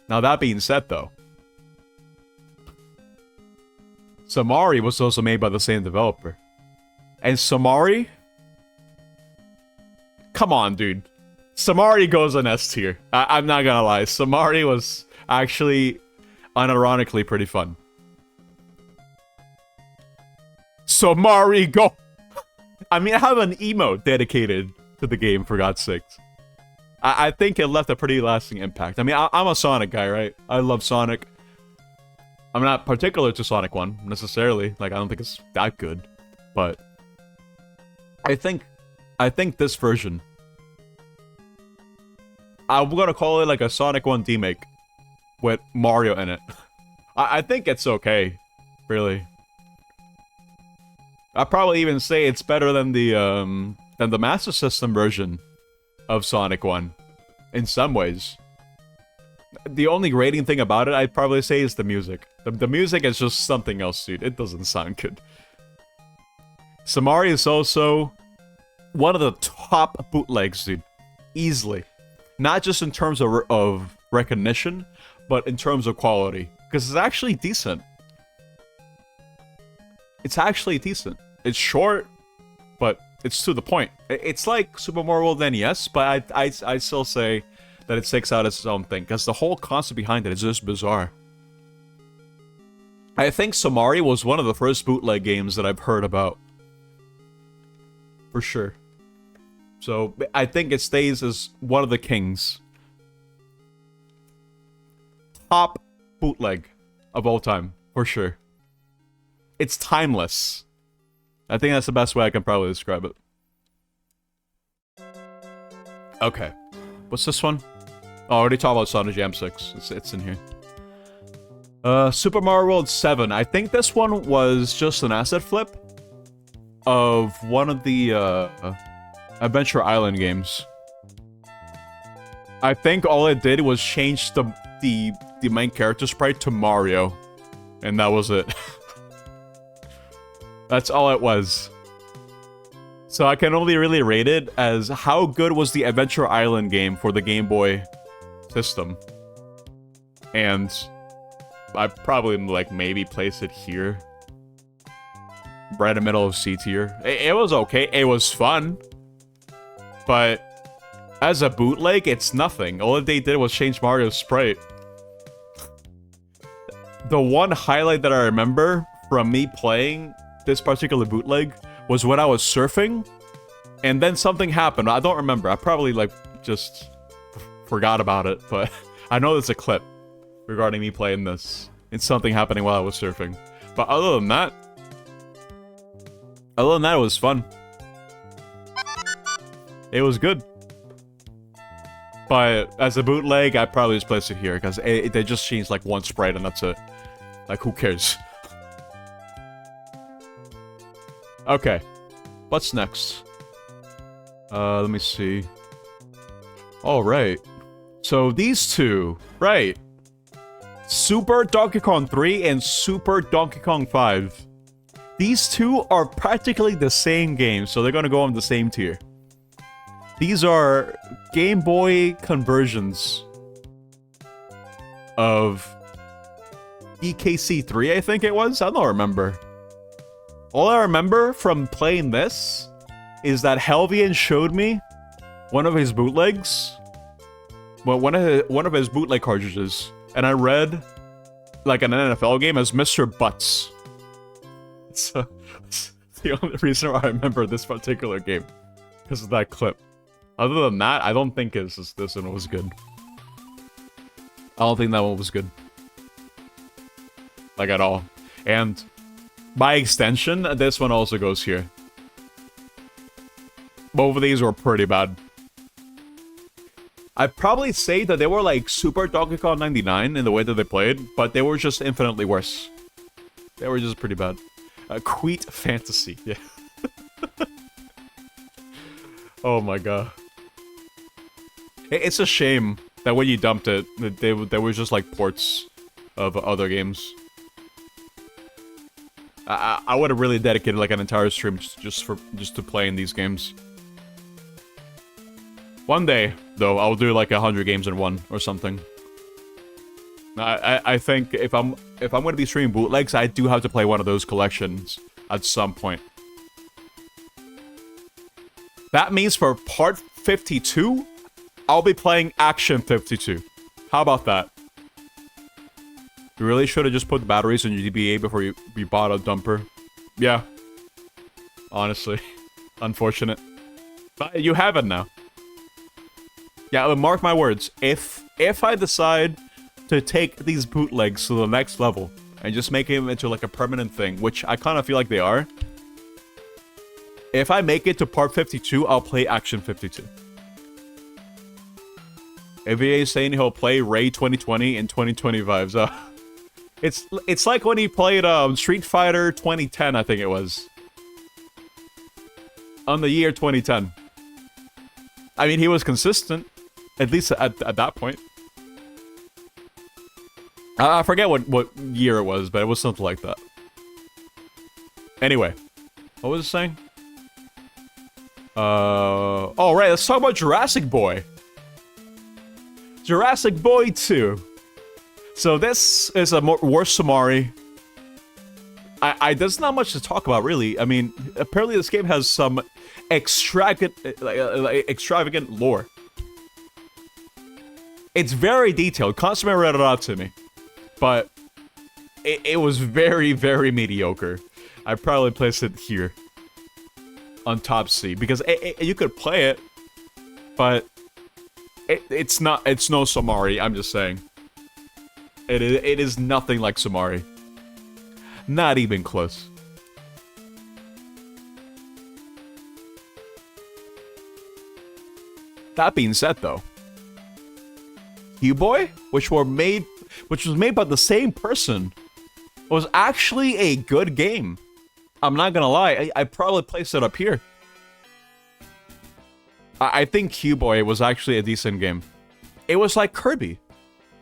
Now, that being said, though, Samari was also made by the same developer. And Samari... Come on, dude. Samari goes on S tier. I'm not gonna lie. Samari was actually, unironically, pretty fun. Samari, go! I mean, I have an emote dedicated to the game, for God's sakes. I think it left a pretty lasting impact. I mean, I'm a Sonic guy, right? I love Sonic. I'm not particular to Sonic 1, necessarily. Like, I don't think it's that good. But I think this version, I'm gonna call it like a Sonic 1 remake with Mario in it. I think it's okay, really. I'd probably even say it's better than the Master System version of Sonic 1, in some ways. The only grating thing about it, I'd probably say, is the music. The music is just something else, dude. It doesn't sound good. Samari is also one of the top bootlegs, dude. Easily. Not just in terms of recognition, but in terms of quality. Because it's actually decent. It's actually decent. It's short, but it's to the point. It's like Super Mario World NES, but I still say that it sticks out as its own thing. Because the whole concept behind it is just bizarre. I think Samari was one of the first bootleg games that I've heard about. For sure. So, I think it stays as one of the kings. Top bootleg of all time, for sure. It's timeless. I think that's the best way I can probably describe it. Okay. What's this one? Oh, I already talked about Sonic Jam 6. It's in here. Super Mario World 7. I think this one was just an asset flip of one of the, Adventure Island games. I think all it did was change the main character sprite to Mario. And that was it. That's all it was. So I can only really rate it as how good was the Adventure Island game for the Game Boy system. And I'd probably, like, maybe place it here. Right in the middle of C tier. It was okay. It was fun. But as a bootleg, it's nothing. All they did was change Mario's sprite. The one highlight that I remember from me playing this particular bootleg was when I was surfing, and then something happened. I don't remember. I probably, like, just forgot about it, but I know there's a clip regarding me playing this. It's something happening while I was surfing. But other than that, it was fun. It was good. But as a bootleg, I'd probably just place it here, because they just changed, like, one sprite, and that's it. Like, who cares? Okay. What's next? Let me see. Alright. So, these two. Right. Super Donkey Kong 3 and Super Donkey Kong 5. These two are practically the same game, so they're gonna go on the same tier. These are Game Boy conversions of EKC3, I think it was? I don't remember. All I remember from playing this is that Helvian showed me one of his bootlegs. Well, one of his bootleg cartridges. And I read, like, an NFL game as Mr. Butts. So, it's the only reason why I remember this particular game. Because of that clip. Other than that, I don't think this one was good. I don't think that one was good. Like, at all. And by extension, this one also goes here. Both of these were pretty bad. I'd probably say that they were like Super Donkey Kong 99 in the way that they played, but they were just infinitely worse. They were just pretty bad. Queet Fantasy, yeah. Oh my god. It's a shame that when you dumped it, they were just like ports of other games. I would have really dedicated like an entire stream just to playing these games. One day, though, I'll do like 100 games in one or something. I think if I'm going to be streaming bootlegs, I do have to play one of those collections at some point. That means for part 52, I'll be playing Action 52. How about that? You really should have just put the batteries in your DBA before you bought a dumper. Yeah. Honestly. Unfortunate. But you have it now. Yeah, but mark my words. If I decide to take these bootlegs to the next level and just make them into like a permanent thing, which I kind of feel like they are. If I make it to part 52, I'll play Action 52. AVA is saying he'll play Ray 2020 in 2025. So it's like when he played Street Fighter 2010, I think it was. On the year 2010. I mean, he was consistent. At least at that point. I forget what year it was, but it was something like that. Anyway. What was it saying? Oh, right, let's talk about Jurassic Boy. Jurassic Boy 2. So this is a worse Samari. There's not much to talk about, really. I mean, apparently this game has some extravagant lore. It's very detailed. Consummate read it out to me. But it was very, very mediocre. I'd probably place it here. On top C. Because you could play it. But it's no Samari, I'm just saying. It is nothing like Samari. Not even close. That being said, though, Q-Boy, which was made by the same person, was actually a good game. I'm not gonna lie, I probably placed it up here. I think Q-Boy was actually a decent game. It was like Kirby,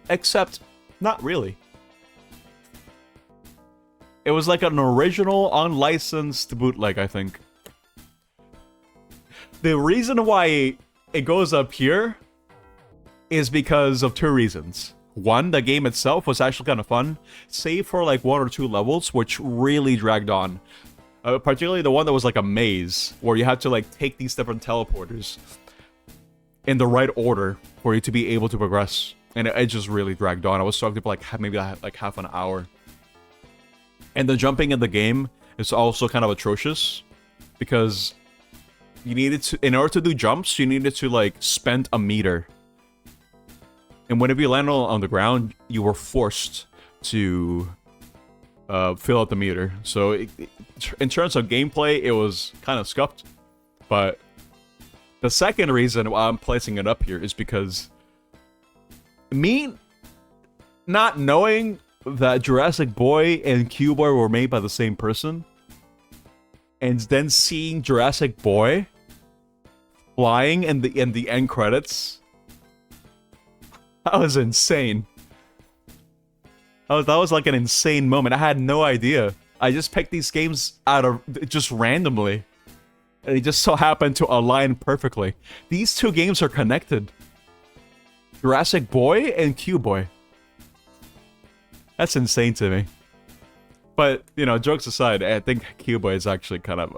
except not really. It was like an original, unlicensed bootleg, I think. The reason why it goes up here is because of two reasons. One, the game itself was actually kind of fun, save for like 1 or 2 levels, which really dragged on. Particularly the one that was like a maze, where you had to like take these different teleporters in the right order for you to be able to progress. And it just really dragged on. I was talking for like maybe like half an hour. And the jumping in the game is also kind of atrocious, because you needed to, in order to do jumps, you needed to like spend a meter. And whenever you land on the ground, you were forced to fill out the meter. So in terms of gameplay, it was kind of scuffed. But the second reason why I'm placing it up here is because me not knowing that Jurassic Boy and Q-Boy were made by the same person, and then seeing Jurassic Boy flying in the end credits, that was insane. That was like an insane moment. I had no idea. I just picked these games out of just randomly, and it just so happened to align perfectly. These two games are connected. Jurassic Boy and Q-Boy. That's insane to me. But, you know, jokes aside, I think Q-Boy is actually kind of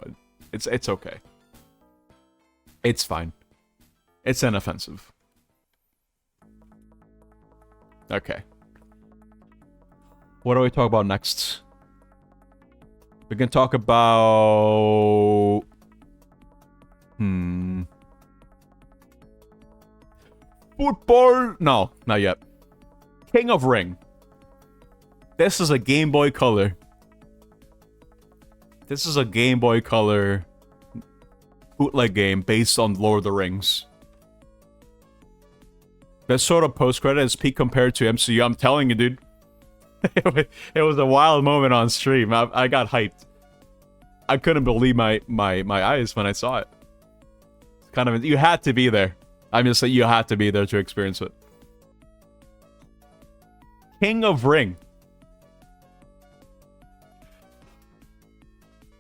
it's okay. It's fine. It's inoffensive. Okay. What do we talk about next? We can talk about... Football? No, not yet. King of Ring. This is a Game Boy Color. This is a Game Boy Color bootleg game based on Lord of the Rings. This sort of post-credit is peak compared to MCU. I'm telling you, dude. It was a wild moment on stream. I got hyped. I couldn't believe my eyes when I saw it. It's kind of... You had to be there. I'm just saying you had to be there to experience it. King of Ring.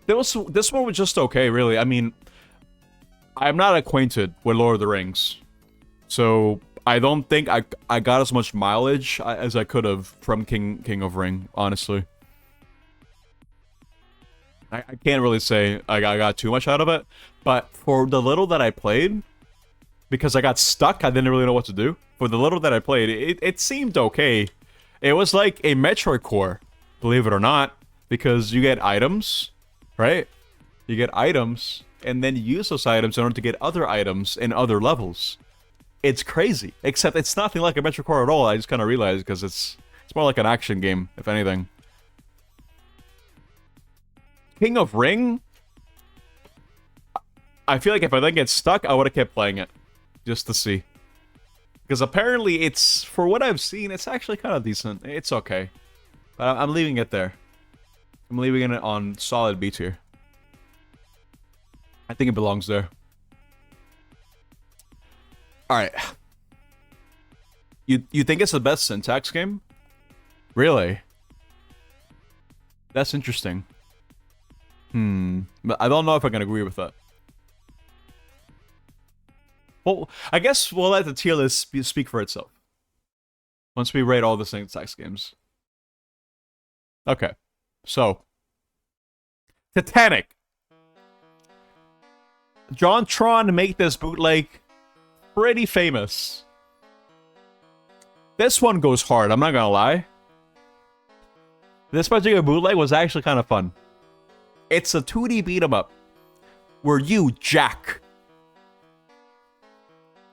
This one was just okay, really. I mean, I'm not acquainted with Lord of the Rings. So, I don't think I got as much mileage as I could have from King of Ring, honestly. I can't really say I got too much out of it. But for the little that I played, because I got stuck, I didn't really know what to do. For the little that I played, it seemed okay. It was like a Metroid Core, believe it or not. Because you get items, right? You get items, and then you use those items in order to get other items in other levels. It's crazy. Except it's nothing like a Metroid Core at all. I just kind of realized because it's more like an action game, if anything. King of Ring? I feel like if I didn't get stuck, I would have kept playing it. Just to see. Because apparently it's, for what I've seen, it's actually kind of decent. It's okay. But I'm leaving it there. I'm leaving it on solid B tier. I think it belongs there. Alright. You think it's the best syntax game? Really? That's interesting. But I don't know if I can agree with that. Well, I guess we'll let the tier list speak for itself. Once we rate all the syntax games. Okay. So. Titanic. John Tron made this bootleg pretty famous. This one goes hard, I'm not gonna lie. This particular bootleg was actually kind of fun. It's a 2D beat 'em up where you, Jack.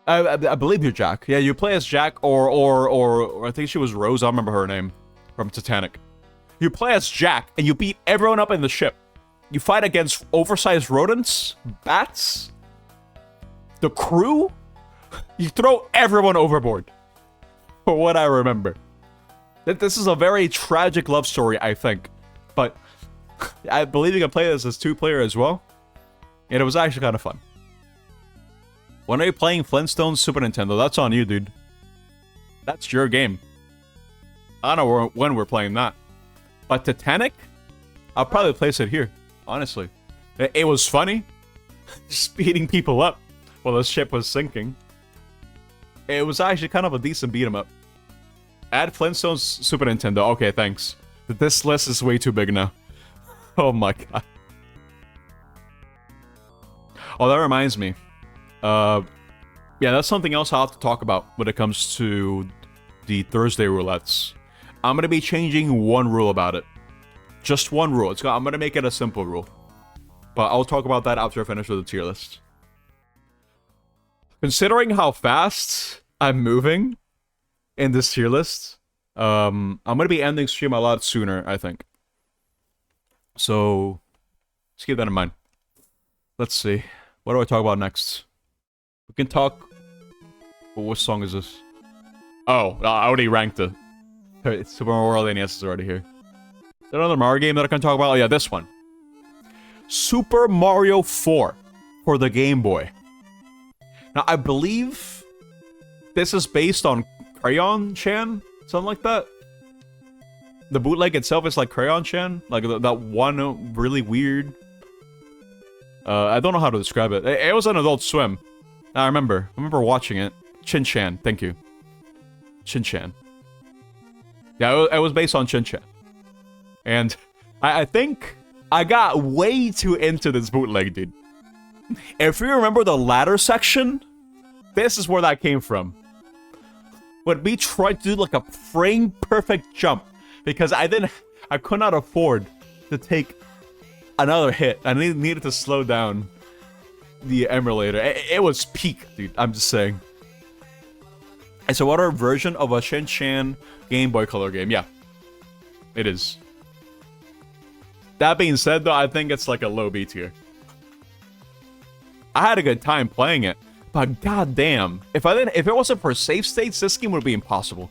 I believe you're Jack. Yeah, you play as Jack or I think she was Rose, I don't remember her name from Titanic. You play as Jack and you beat everyone up in the ship. You fight against oversized rodents, bats, the crew. You throw everyone overboard. For what I remember. This is a very tragic love story, I think. But I believe you can play this as 2-player as well. And it was actually kind of fun. When are you playing Flintstones Super Nintendo? That's on you, dude. That's your game. I don't know when we're playing that. But Titanic? I'll probably place it here. Honestly. It was funny. Just beating people up while the ship was sinking. It was actually kind of a decent beat 'em up. Add Flintstones Super Nintendo. Okay, thanks. This list is way too big now. Oh my god. Oh, that reminds me. Yeah, that's something else I'll have to talk about when it comes to the Thursday roulettes. I'm gonna be changing one rule about it. Just one rule. I'm gonna make it a simple rule. But I'll talk about that after I finish with the tier list. Considering how fast I'm moving in this tier list, I'm gonna be ending stream a lot sooner, I think. So, let's keep that in mind. Let's see. What do I talk about next? We can talk... Well, what song is this? Oh, I already ranked it. Super Mario World NES is already here. Is there another Mario game that I can talk about? Oh yeah, this one. Super Mario 4 for the Game Boy. Now, I believe this is based on Crayon Chan? Something like that? The bootleg itself is like Crayon Chan? Like that one really weird... I don't know how to describe it. It was on Adult Swim. I remember watching it. Chin Chan, thank you. Chin Chan. Yeah, it was based on Chin Chan. And I think I got way too into this bootleg, dude. If you remember the ladder section, this is where that came from. When we tried to do like a frame-perfect jump, because I could not afford to take another hit. I needed to slow down the emulator. It was peak, dude. I'm just saying. It's a water version of a Shin Chan Game Boy Color game. Yeah, it is. That being said, though, I think it's like a low B tier. I had a good time playing it, But goddamn, if it wasn't for save states, this game would be impossible.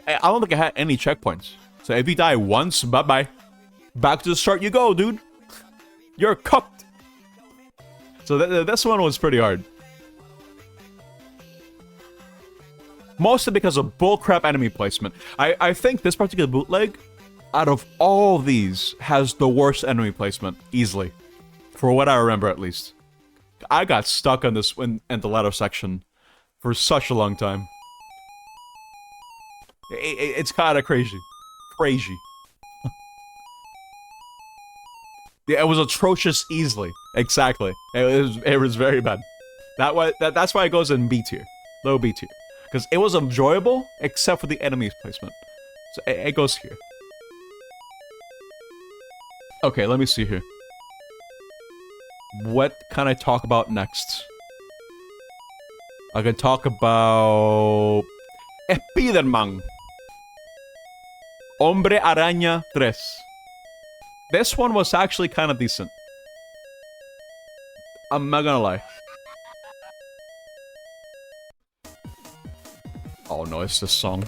I don't think I had any checkpoints. So if you die once, bye-bye. Back to the start you go, dude. You're cooked. So this one was pretty hard. Mostly because of bullcrap enemy placement. I think this particular bootleg, out of all these, has the worst enemy placement, easily. For what I remember, at least. I got stuck on this in the ladder section for such a long time. It's kind of crazy. Crazy. Yeah, it was atrocious easily. Exactly. It was very bad. That's why it goes in B tier. Low B tier. Because it was enjoyable, except for the enemy's placement. So it goes here. Okay, let me see here. What can I talk about next? I can talk about... Spider-Man. Hombre Araña 3. This one was actually kind of decent. I'm not gonna lie. Oh no, it's this song.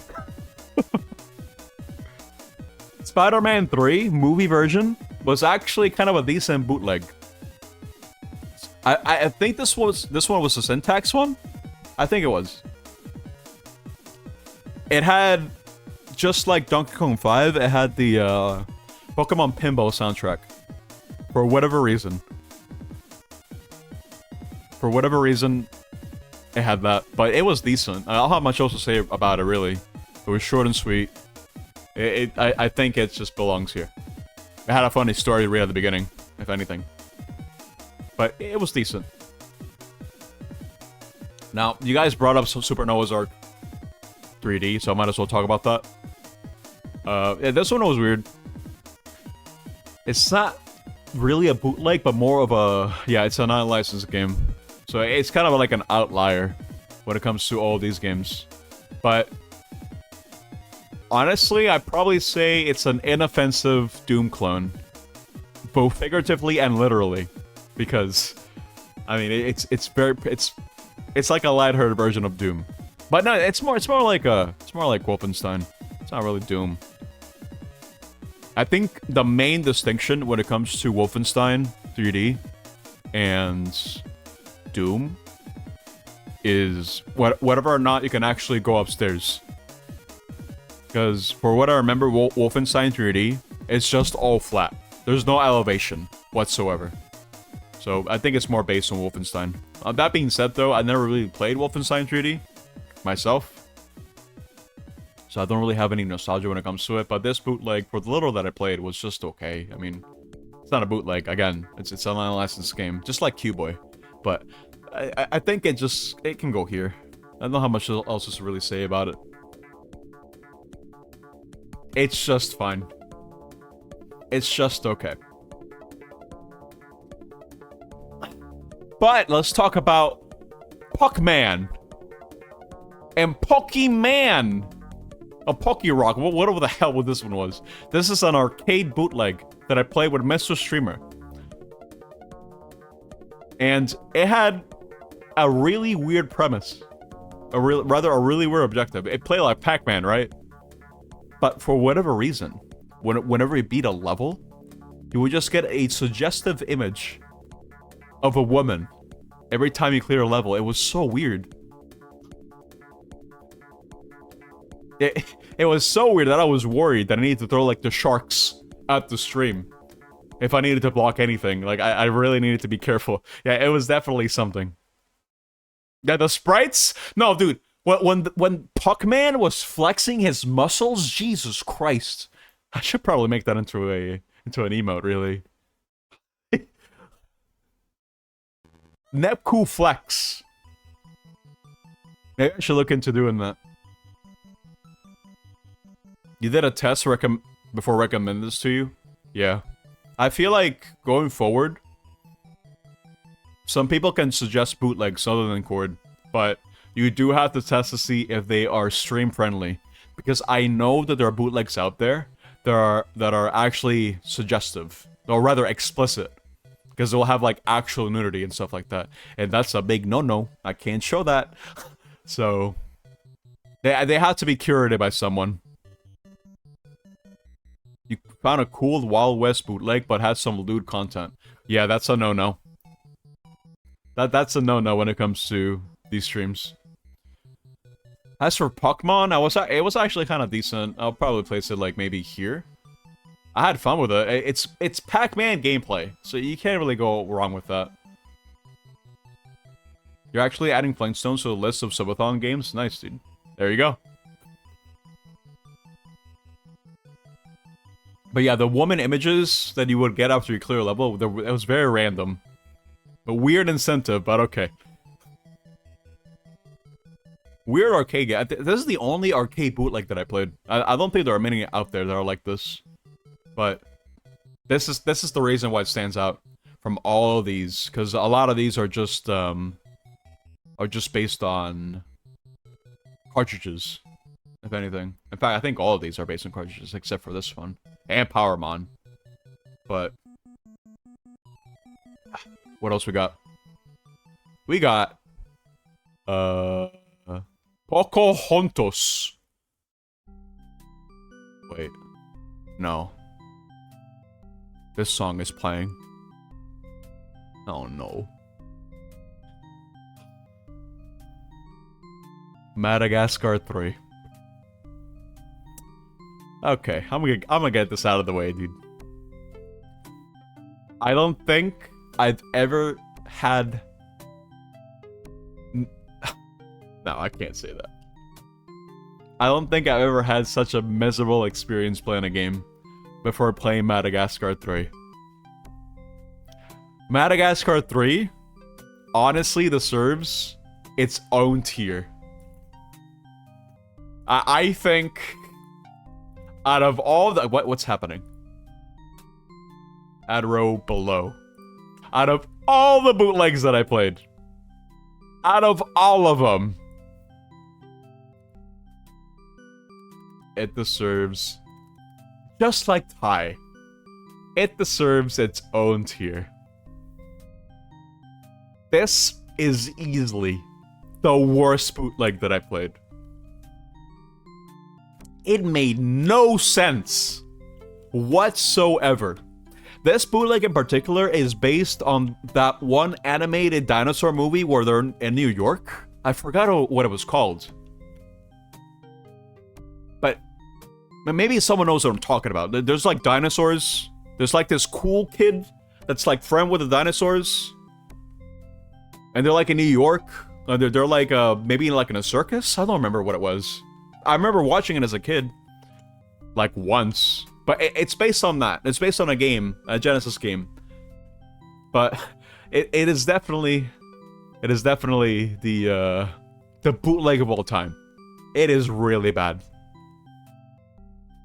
Spider-Man 3 movie version was actually kind of a decent bootleg. I think this one was the Syntax one? I think it was. It had, just like Donkey Kong 5, it had the Pokemon Pinball soundtrack. For whatever reason. For whatever reason, it had that. But it was decent. I don't have much else to say about it, really. It was short and sweet. I think it just belongs here. It had a funny story right at the beginning, if anything. But it was decent. Now, you guys brought up Super Noah's Ark 3D, so I might as well talk about that. Yeah, this one was weird. It's not really a bootleg, but more of a... Yeah, it's an unlicensed game. So it's kind of like an outlier when it comes to all these games. But... honestly, I'd probably say it's an inoffensive Doom clone. Both figuratively and literally. Because... I mean, it's like a lighthearted version of Doom. But no, it's more like Wolfenstein. It's not really Doom. I think the main distinction when it comes to Wolfenstein 3D and Doom is whether or not you can actually go upstairs. Because for what I remember, Wolfenstein 3D, it's just all flat. There's no elevation whatsoever. So I think it's more based on Wolfenstein. That being said, though, I never really played Wolfenstein 3D myself. So I don't really have any nostalgia when it comes to it. But this bootleg, for the little that I played, was just okay. I mean, it's not a bootleg. Again, it's an unlicensed game, just like Q-Boy. But I think it can go here. I don't know how much else to really say about it. It's just fine. It's just okay. But let's talk about Puckman and Pokemon. A Poke-Rock. Whatever the hell this one was. This is an arcade bootleg that I played with Mr. Streamer. And it had a really weird premise. A really weird objective. It played like Pac-Man, right? But for whatever reason, whenever you beat a level, you would just get a suggestive image of a woman every time you clear a level. It was so weird. It was so weird that I was worried that I needed to throw like the sharks at the stream if I needed to block anything. Like I really needed to be careful. Yeah, it was definitely something. Yeah, the sprites? No, dude. When Puckman was flexing his muscles, Jesus Christ. I should probably make that into an emote, really. Nepku Flex. Maybe I should look into doing that. You did a test before recommending this to you? Yeah. I feel like, going forward, some people can suggest bootlegs other than Cord, but you do have to test to see if they are stream-friendly. Because I know that there are bootlegs out there that are actually suggestive, or rather explicit, because it will have like actual nudity and stuff like that, and that's a big no-no. I can't show that. So they have to be curated by someone. You found a cool Wild West bootleg, but has some lewd content. Yeah, that's a no-no. That's a no-no when it comes to these streams. As for Pokemon, it was actually kind of decent. I'll probably place it like maybe here. I had fun with it. It's Pac-Man gameplay, so you can't really go wrong with that. You're actually adding Flintstones to the list of subathon games? Nice, dude. There you go. But yeah, the woman images that you would get after you clear a level, it was very random. A weird incentive, but okay. Weird arcade game. This is the only arcade bootleg that I played. I don't think there are many out there that are like this. But this is the reason why it stands out from all of these, because a lot of these are just based on cartridges, if anything. In fact, I think all of these are based on cartridges except for this one and Powermon. But what else we got? We got Pocahontas. Wait, no. This song is playing. Oh no. Madagascar 3. Okay, I'm gonna get this out of the way, dude. I don't think I've ever had... No, I can't say that. I don't think I've ever had such a miserable experience playing a game before playing Madagascar 3. Madagascar 3 honestly deserves its own tier. I think out of all the... What's happening? Add row below. Out of all the bootlegs that I played, out of all of them, it deserves, just like Tai, it deserves its own tier. This is easily the worst bootleg that I played. It made no sense whatsoever. This bootleg in particular is based on that one animated dinosaur movie where they're in New York. I forgot what it was called. But maybe someone knows what I'm talking about. There's like dinosaurs. There's like this cool kid that's like friend with the dinosaurs. And they're like in New York. They're like maybe like in a circus? I don't remember what it was. I remember watching it as a kid. Like once. But it's based on that. It's based on a game, a Genesis game. But it is definitely the bootleg of all time. It is really bad.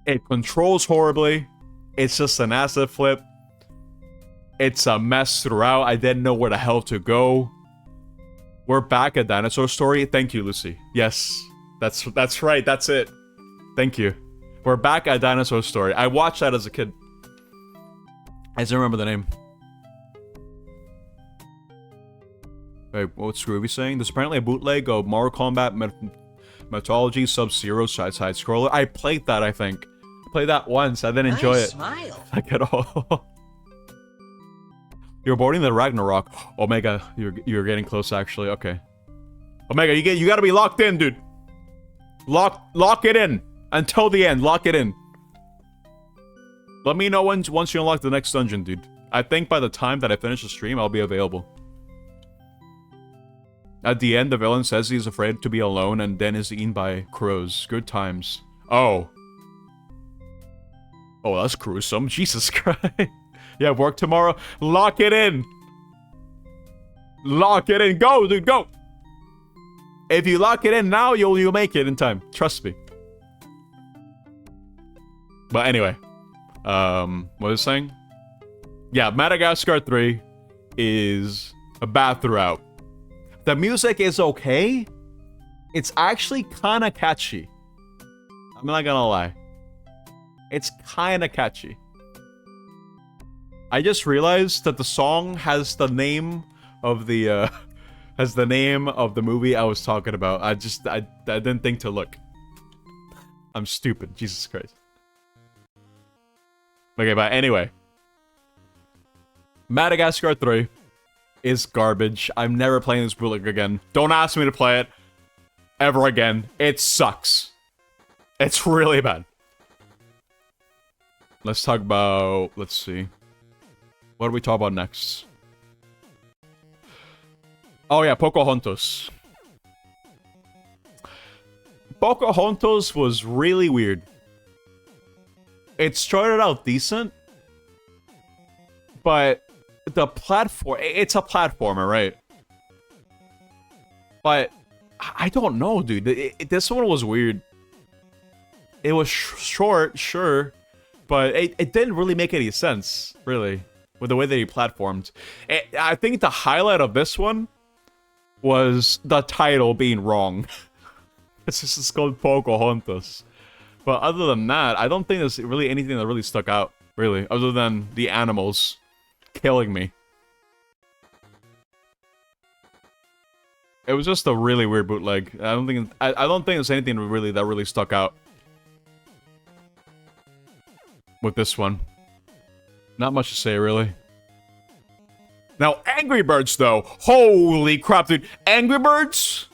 It controls horribly. It's just an asset flip. It's a mess throughout. I didn't know where the hell to go. We're back at Dinosaur Story. Thank you, Lucy. Yes, that's right. That's it. Thank you. We're back at Dinosaur Story. I watched that as a kid. I just don't remember the name. Wait, what's Groovy saying? There's apparently a bootleg of Mortal Kombat Mythology Sub-Zero side scroller. I played that, I think. I played that once. I didn't enjoy it. Smile. Like at all. You're boarding the Ragnarok. Omega, you're getting close actually. Okay. Omega, you gotta be locked in, dude. Lock it in. Until the end, lock it in. Let me know once you unlock the next dungeon, dude. I think by the time that I finish the stream, I'll be available. At the end, the villain says he's afraid to be alone and then is eaten by crows. Good times. Oh. Oh, that's gruesome. Jesus Christ. Yeah, work tomorrow. Lock it in. Lock it in. Go, dude, go. If you lock it in now, you'll make it in time. Trust me. But anyway, what was I saying? Yeah, Madagascar 3 is a bad throughout. The music is okay. It's actually kind of catchy. I'm not gonna lie. It's kind of catchy. I just realized that the song has the name of the movie I was talking about. I didn't think to look. I'm stupid. Jesus Christ. Okay, but anyway. Madagascar 3 is garbage. I'm never playing this bootleg again. Don't ask me to play it ever again. It sucks. It's really bad. Let's talk about... Let's see. What do we talk about next? Oh yeah, Pocahontas. Pocahontas was really weird. It started out decent, but the platform... It's a platformer, right? But I don't know, dude. This one was weird. It was short, sure, but it didn't really make any sense, really, with the way that he platformed. I think the highlight of this one was the title being wrong. It's just called Pocahontas. But other than that, I don't think there's really anything that really stuck out, really, other than the animals killing me. It was just a really weird bootleg. I don't think there's anything really that really stuck out with this one. Not much to say, really. Now, Angry Birds, though. Holy crap, dude. Angry Birds?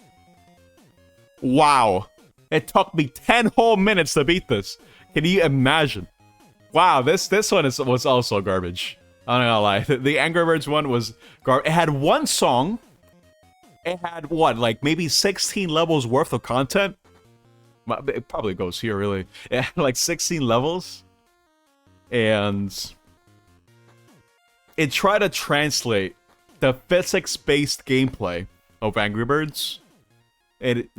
Wow. It took me 10 whole minutes to beat this. Can you imagine? Wow, this one was also garbage. I'm not gonna lie. The Angry Birds one was garbage. It had one song. It had, what, like maybe 16 levels worth of content? It probably goes here, really. It had like 16 levels. And it tried to translate the physics-based gameplay of Angry Birds. It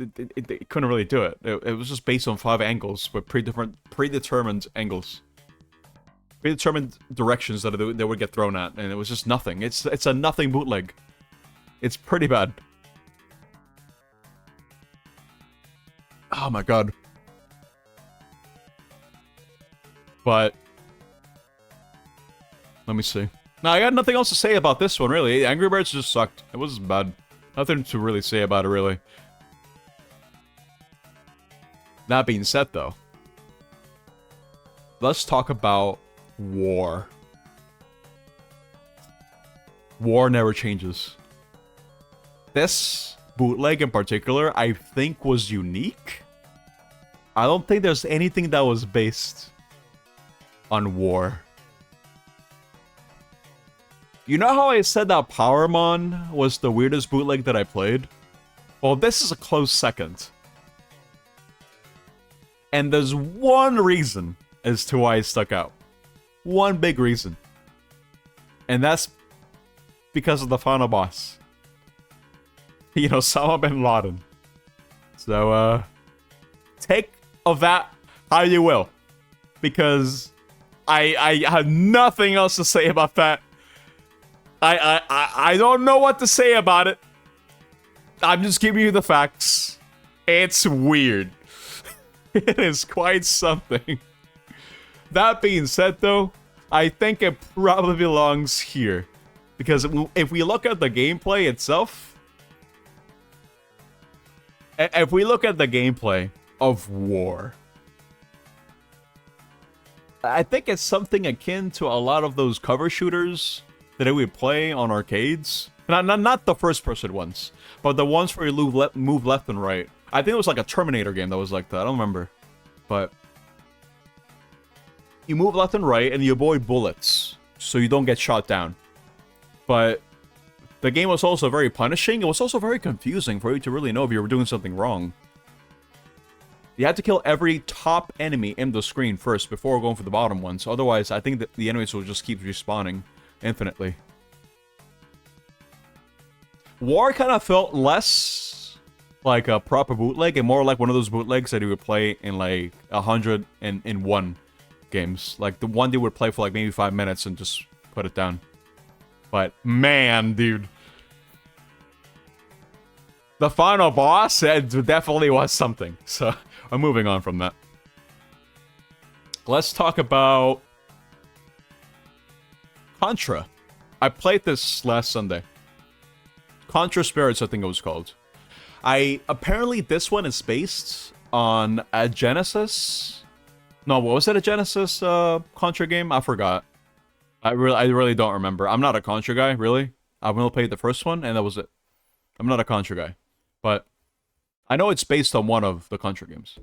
couldn't really do it. It was just based on 5 angles with predetermined angles. Predetermined directions that they would get thrown at, and it was just nothing. It's a nothing bootleg. It's pretty bad. Oh my god. But let me see. No, I got nothing else to say about this one, really. Angry Birds just sucked. It was bad. Nothing to really say about it, really. That being said, though, let's talk about war. War never changes. This bootleg in particular, I think, was unique. I don't think there's anything that was based on war. You know how I said that Powermon was the weirdest bootleg that I played? Well, this is a close second. And there's one reason as to why it stuck out. One big reason. And that's because of the final boss. You know, Osama bin Laden. So, take of that how you will. Because I have nothing else to say about that. I don't know what to say about it. I'm just giving you the facts. It's weird. It is quite something. That being said, though, I think it probably belongs here. Because if we look at the gameplay itself... If we look at the gameplay of War... I think it's something akin to a lot of those cover shooters that we play on arcades. Not the first-person ones, but the ones where you move left and right. I think it was like a Terminator game that was like that. I don't remember. But you move left and right, and you avoid bullets, so you don't get shot down. But the game was also very punishing. It was also very confusing for you to really know if you were doing something wrong. You had to kill every top enemy in the screen first before going for the bottom ones. Otherwise, I think that the enemies will just keep respawning infinitely. War kind of felt less like a proper bootleg and more like one of those bootlegs that you would play in like 101 games. Like the one they would play for like maybe 5 minutes and just put it down. But man, dude. The final boss, it definitely was something. So, I'm moving on from that. Let's talk about Contra. I played this last Sunday. Contra Spirits, I think it was called. Apparently this one is based on a Genesis. No, what was it? A Genesis Contra game? I forgot. I really don't remember. I'm not a Contra guy, really. I've only played the first one, and that was it. I'm not a Contra guy, but I know it's based on one of the Contra games,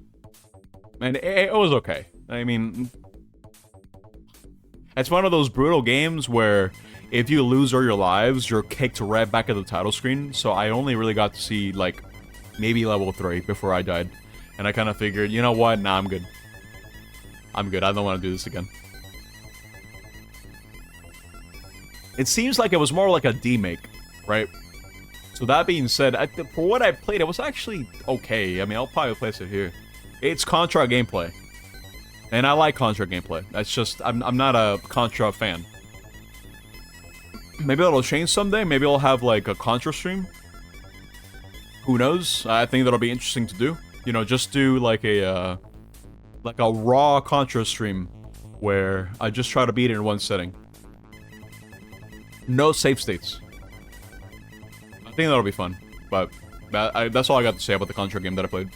and it was okay. I mean, it's one of those brutal games where if you lose all your lives, you're kicked right back at the title screen. So I only really got to see like maybe level 3 before I died, and I kind of figured, you know what? Nah, I'm good. I'm good. I don't want to do this again. It seems like it was more like a demake, right? So that being said, for what I played, it was actually okay. I mean, I'll probably place it here. It's Contra gameplay. And I like Contra gameplay. That's just, I'm not a Contra fan. Maybe it'll change someday. Maybe I'll have like a Contra stream. Who knows? I think that'll be interesting to do. You know, just do like a raw Contra stream where I just try to beat it in one setting. No save states. I think that'll be fun, but that's all I got to say about the Contra game that I played.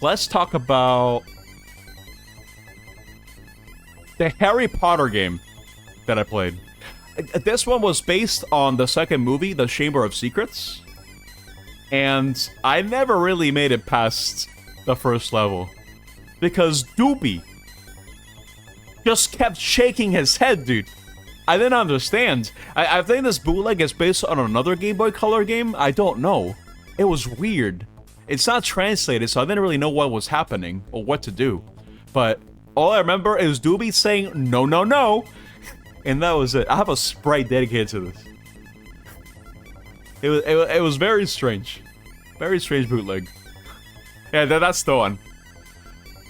Let's talk about the Harry Potter game that I played. This one was based on the second movie, The Chamber of Secrets, and I never really made it past the first level because Doobie just kept shaking his head, dude. I didn't understand. I think this bootleg is based on another Game Boy Color game. I don't know. It was weird. It's not translated, so I didn't really know what was happening or what to do. But all I remember is Doobie saying, no, no, no. And that was it. I have a sprite dedicated to this. It was very strange. Very strange bootleg. Yeah, that's the one.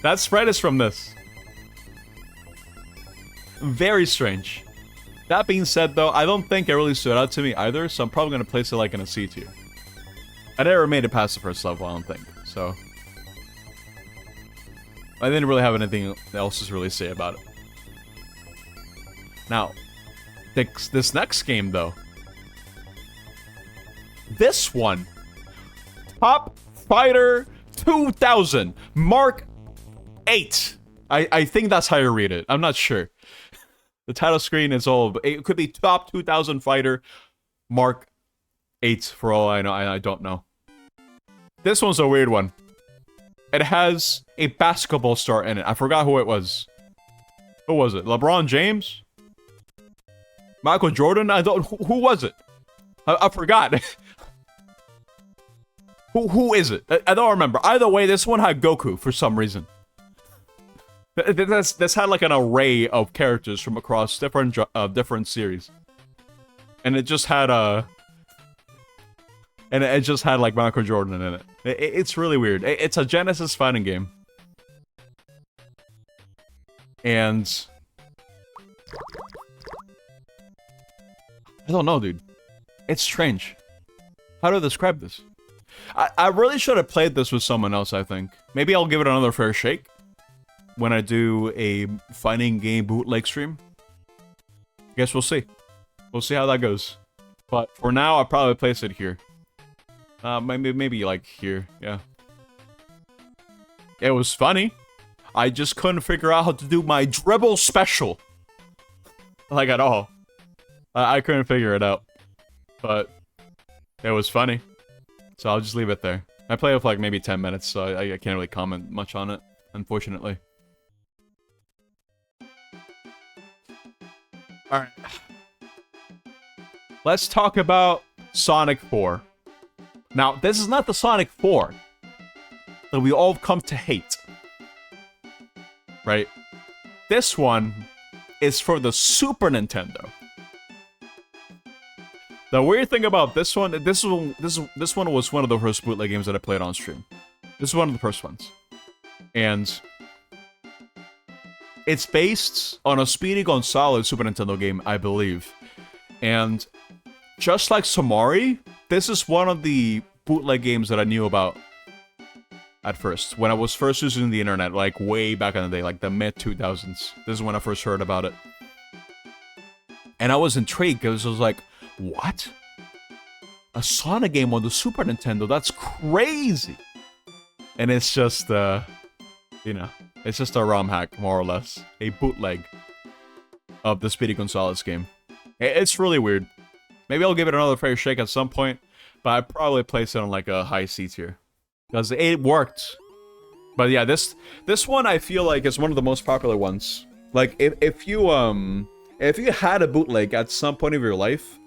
That sprite is from this. Very strange. That being said, though, I don't think it really stood out to me either, so I'm probably going to place it like in a C tier. I never made it past the first level, I don't think, so I didn't really have anything else to really say about it. Now, this next game, though. This one. Top Fighter 2000. Mark 8. I think that's how you read it. I'm not sure. The title screen is all... It could be Top 2000 Fighter Mark 8 for all I know. I don't know. This one's a weird one. It has a basketball star in it. I forgot who it was. Who was it? LeBron James? Michael Jordan? I don't... Who was it? I forgot. Who is it? I don't remember. Either way, this one had Goku for some reason. This had like an array of characters from across different series. And it just had and it just had like Michael Jordan in it. It's really weird. It's a Genesis fighting game. And I don't know, dude. It's strange. How do I describe this? I really should have played this with someone else, I think. Maybe I'll give it another fair shake when I do a fighting game bootleg stream. Guess we'll see. We'll see how that goes. But for now, I'll probably place it here. Maybe like here, yeah. It was funny. I just couldn't figure out how to do my dribble special. Like at all. I couldn't figure it out. But it was funny. So I'll just leave it there. I played it for like maybe 10 minutes, so I can't really comment much on it, unfortunately. Alright. Let's talk about Sonic 4. Now, this is not the Sonic 4 that we all come to hate. Right? This one is for the Super Nintendo. The weird thing about this one was one of the first bootleg games that I played on stream. This is one of the first ones. And it's based on a Speedy Gonzales Super Nintendo game, I believe. And just like Samari, this is one of the bootleg games that I knew about at first. When I was first using the internet, like way back in the day, like the mid-2000s. This is when I first heard about it. And I was intrigued because I was like, what? A Sonic game on the Super Nintendo? That's crazy! And it's just, you know, it's just a ROM hack, more or less. A bootleg of the Speedy Gonzales game. It's really weird. Maybe I'll give it another fair shake at some point, but I'd probably place it on like a high C tier. Because it worked. But yeah, this one I feel like is one of the most popular ones. Like, if you had a bootleg at some point of your life,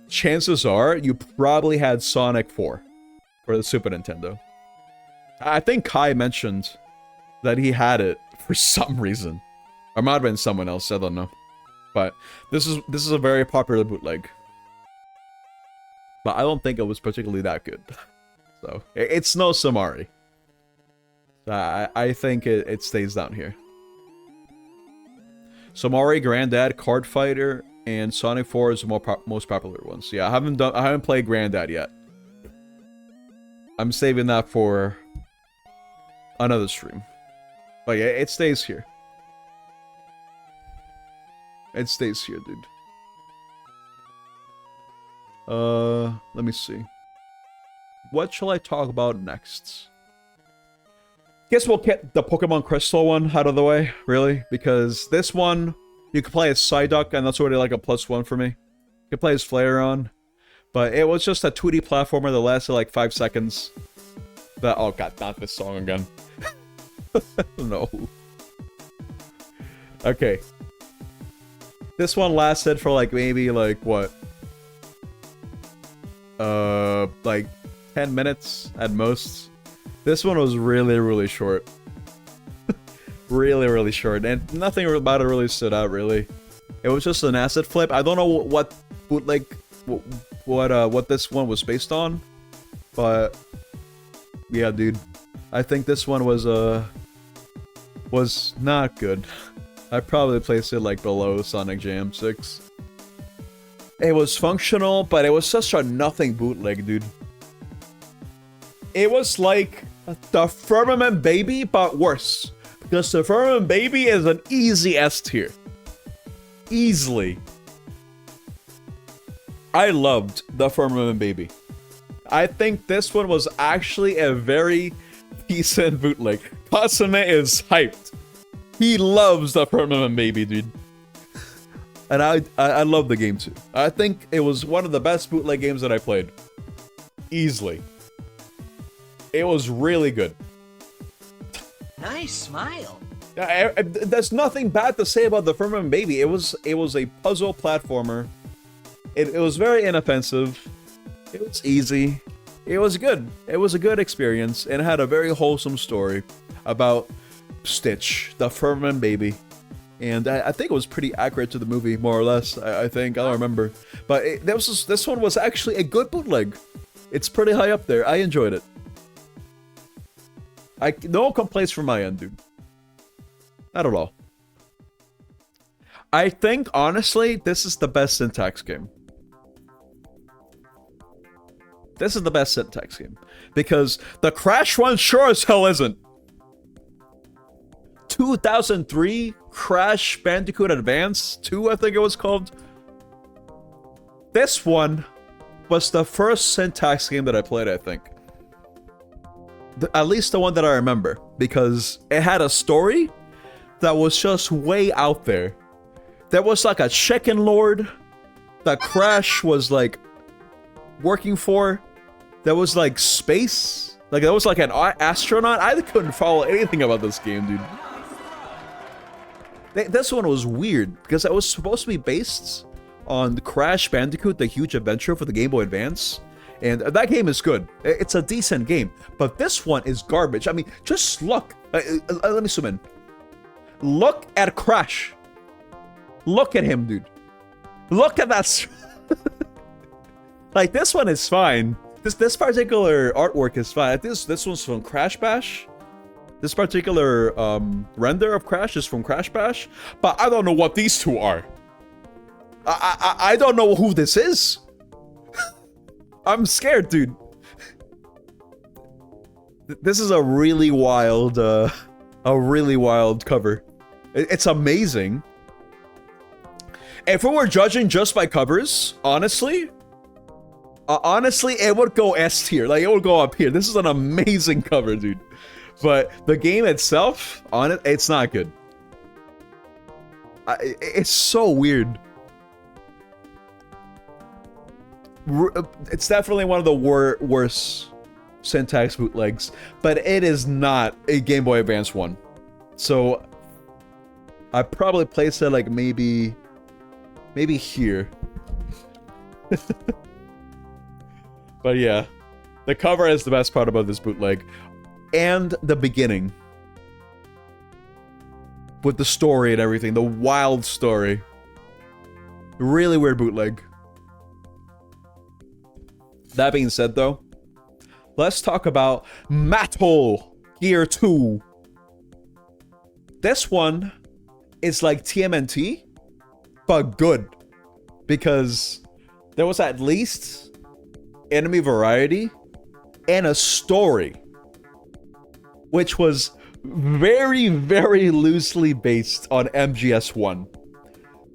chances are you probably had Sonic 4 for the Super Nintendo. I think Kai mentioned that he had it for some reason. Or might have been someone else, I don't know. But this is a very popular bootleg. But I don't think it was particularly that good. So, it's no Samari. I think it stays down here. Samari, Granddad, Card Fighter, and Sonic 4 is the most popular ones. Yeah, I haven't played Granddad yet. I'm saving that for another stream. But yeah, it stays here. It stays here, dude. Let me see. What shall I talk about next? Guess we'll get the Pokemon Crystal one out of the way, really, because this one you can play as Psyduck, and that's already like a +1 for me. You can play as Flareon, but it was just a 2D platformer that lasted like 5 seconds. Oh god, not this song again. No. Okay. This one lasted for like maybe like what? Like 10 minutes at most. This one was really, really short. Really, really short. And nothing about it really stood out, really. It was just an asset flip. I don't know what bootleg, what this one was based on. But, yeah, dude. I think this one was not good. I'd probably place it, like, below Sonic Jam 6. It was functional, but it was such a nothing bootleg, dude. It was like the Firmament Baby, but worse. Because the Firmament Baby is an easy S tier. Easily. I loved the Firmament Baby. I think this one was actually a very decent bootleg. Kasame is hyped. He loves the Firmament Baby, dude. And I love the game too. I think it was one of the best bootleg games that I played. Easily. It was really good. Nice smile. There's nothing bad to say about the Firmament Baby. It was a puzzle platformer. It was very inoffensive. It was easy. It was good. It was a good experience, and it had a very wholesome story about Stitch, the Firmament Baby. And I think it was pretty accurate to the movie, more or less. I think. I don't remember. But this one was actually a good bootleg. It's pretty high up there. I enjoyed it. No complaints from my end, dude. Not at all. I think, honestly, this is the best Syntax game. This is the best Syntax game. Because the Crash one sure as hell isn't. 2003 Crash Bandicoot Advance 2, I think it was called. This one was the first Syntax game that I played, I think. At least the one that I remember, because it had a story that was just way out there. There was like a chicken lord that Crash was like working for. There was like space, like there was like an astronaut. I couldn't follow anything about this game, dude. This one was weird because it was supposed to be based on Crash Bandicoot: The Huge Adventure for the Game Boy Advance. And that game is good. It's a decent game. But this one is garbage. I mean, just look. Let me zoom in. Look at Crash. Look at him, dude. Look at that. Like, this one is fine. This particular artwork is fine. This one's from Crash Bash. This particular render of Crash is from Crash Bash. But I don't know what these two are. I don't know who this is. I'm scared, dude. This is a really wild cover. It's amazing. If we were judging just by covers, honestly, it would go S tier. Like, it would go up here. This is an amazing cover, dude. But the game itself, it's not good. It's so weird. It's definitely one of the worst syntax bootlegs, but it is not a Game Boy Advance one. So I probably place it like maybe here. But yeah, the cover is the best part about this bootleg, and the beginning with the story and everything, the wild story. Really weird bootleg. That being said, though, let's talk about Metal Gear 2. This one is like TMNT, but good, because there was at least enemy variety and a story, which was very, very loosely based on MGS1.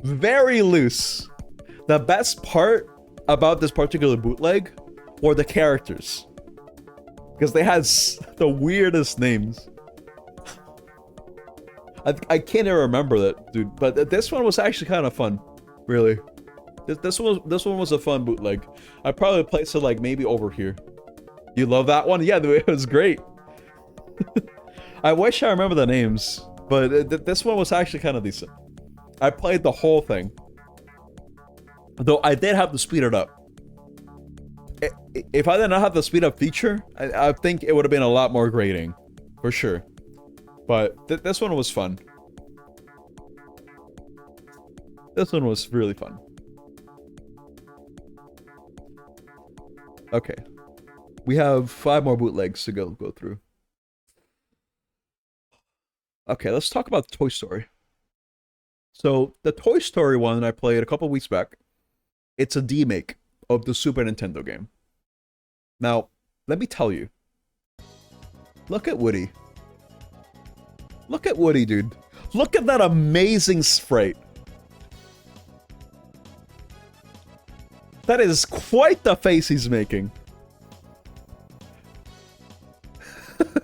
Very loose. The best part about this particular bootleg were the characters, because they had the weirdest names. I can't even remember that, dude. But this one was actually kind of fun, really. This one was a fun bootleg. I'd probably place it like maybe over here. You love that one? Yeah, dude, it was great. I wish I remember the names, but this one was actually kind of decent. I played the whole thing, though I did have to speed it up. If I did not have the speed up feature, I think it would have been a lot more grating, for sure. But this one was fun. This one was really fun. Okay. We have 5 more bootlegs to go through. Okay, let's talk about Toy Story. So, the Toy Story one I played a couple weeks back, it's a demake of the Super Nintendo game. Now, let me tell you. Look at Woody. Look at Woody, dude. Look at that amazing sprite. That is quite the face he's making.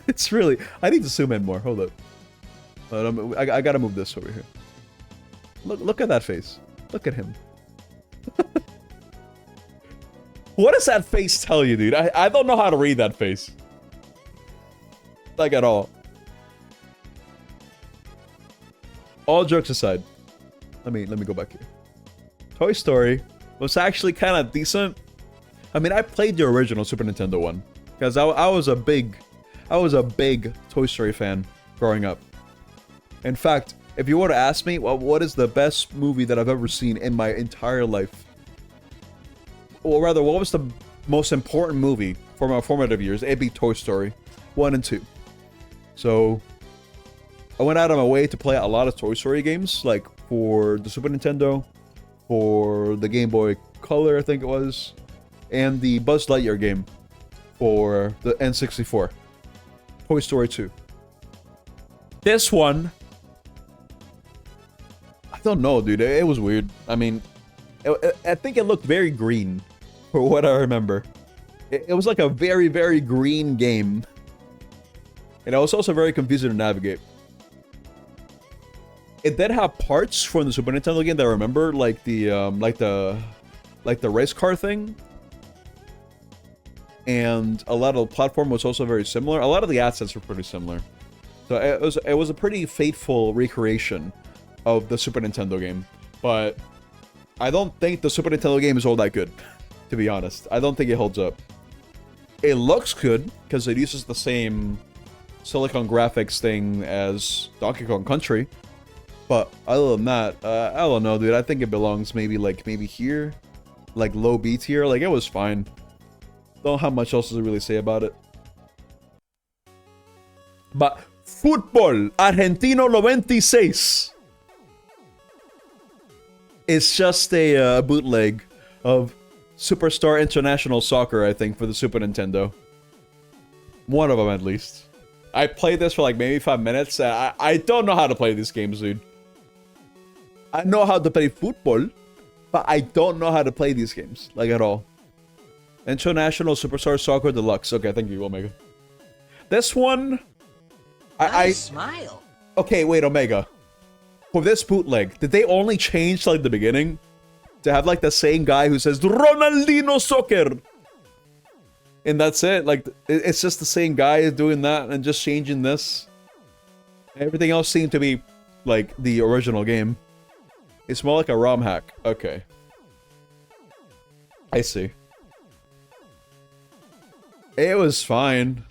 It's really... I need to zoom in more. Hold up. I gotta move this over here. Look at that face. Look at him. What does that face tell you, dude? I don't know how to read that face. Like, at all. All jokes aside, let me go back here. Toy Story was actually kind of decent. I mean, I played the original Super Nintendo one because I was a big Toy Story fan growing up. In fact, if you were to ask me, well, what is the best movie that I've ever seen in my entire life? Or rather, what was the most important movie for my formative years? It'd be Toy Story 1 and 2. So I went out of my way to play a lot of Toy Story games, like for the Super Nintendo, for the Game Boy Color, I think it was, and the Buzz Lightyear game for the N64. Toy Story 2. This one, I don't know, dude. It was weird. I mean, I think it looked very green, for what I remember. It was like a very, very green game. And it was also very confusing to navigate. It did have parts from the Super Nintendo game that I remember, like the race car thing. And a lot of the platform was also very similar. A lot of the assets were pretty similar. So it was a pretty faithful recreation of the Super Nintendo game. But I don't think the Super Nintendo game is all that good, to be honest. I don't think it holds up. It looks good, because it uses the same Silicon graphics thing as Donkey Kong Country. But other than that, I don't know, dude. I think it belongs maybe here. Like low B tier. Like, it was fine. Don't have much else to really say about it. But Football Argentino 96 is just a bootleg of Superstar International Soccer, I think, for the Super Nintendo. One of them, at least. I played this for like maybe 5 minutes. I don't know how to play these games, dude. I know how to play football, but I don't know how to play these games, like at all. International Superstar Soccer Deluxe. Okay, thank you, Omega. This one... Nice smile. Okay, wait, Omega. For this bootleg, did they only change, like, the beginning? To have, like, the same guy who says, Ronaldinho Soccer! And that's it? Like, it's just the same guy doing that and just changing this? Everything else seemed to be, like, the original game. It's more like a ROM hack. Okay. I see. It was fine.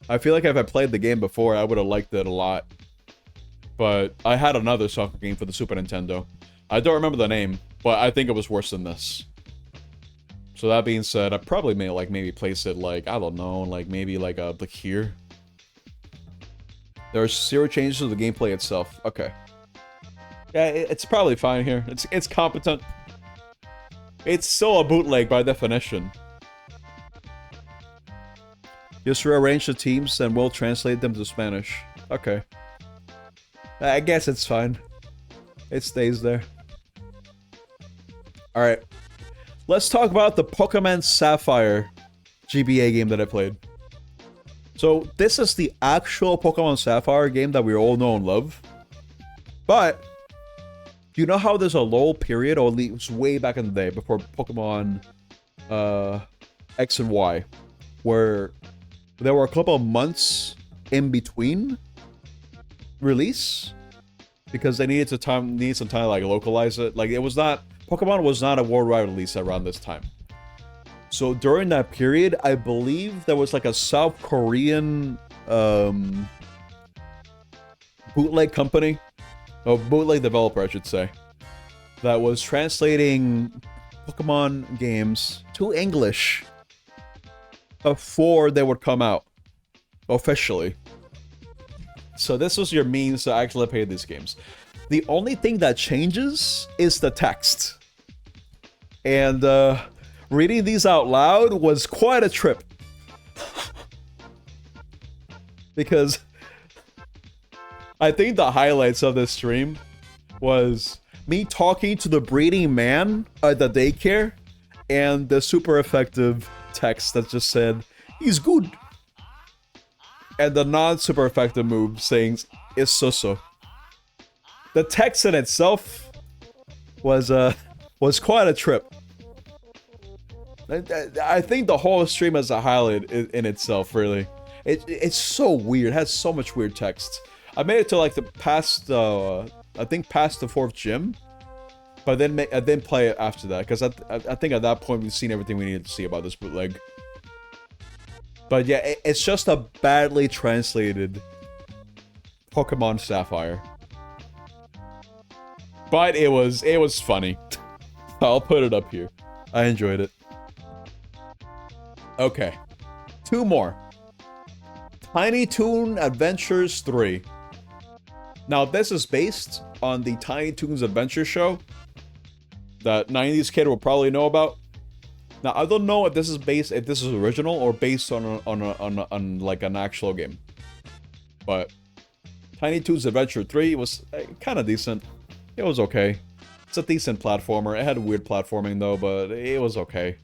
I feel like if I played the game before, I would have liked it a lot. But I had another soccer game for the Super Nintendo. I don't remember the name, but I think it was worse than this. So that being said, I probably may like maybe place it like, I don't know, like maybe like here. There are 0 changes to the gameplay itself. Okay. Yeah, it's probably fine here. It's competent. It's still a bootleg by definition. Just rearrange the teams and we'll translate them to Spanish. Okay. I guess it's fine. It stays there. Alright. Let's talk about the Pokemon Sapphire GBA game that I played. So, this is the actual Pokemon Sapphire game that we all know and love. But, you know how there's a lull period, or at least way back in the day, before Pokemon X and Y, where there were a couple of months in between release because they needed some time to like localize it. Like, it was not, Pokemon was not a worldwide release around this time. So during that period, I believe there was like a South Korean bootleg company, or bootleg developer, I should say, that was translating Pokemon games to English before they would come out officially. So this was your means to actually play these games. The only thing that changes is the text. And reading these out loud was quite a trip. Because I think the highlights of this stream was me talking to the breeding man at the daycare and the super effective text that just said, "He's good." And the non-super effective move saying, "It's so-so." The text in itself was quite a trip. I think the whole stream is a highlight in itself, really. It's so weird. It has so much weird text. I made it to like the past, I think past the 4th gym. But then I didn't play it after that, because I think at that point we've seen everything we needed to see about this bootleg. But yeah, it's just a badly translated Pokemon Sapphire. But it was funny. I'll put it up here. I enjoyed it. Okay. 2 more. Tiny Toon Adventures 3. Now, this is based on the Tiny Toons Adventure show that 90s kid will probably know about. Now, I don't know if this is original or based on like an actual game. But Tiny Toons Adventure 3 was kind of decent. It was okay. It's a decent platformer. It had weird platforming though, but it was okay.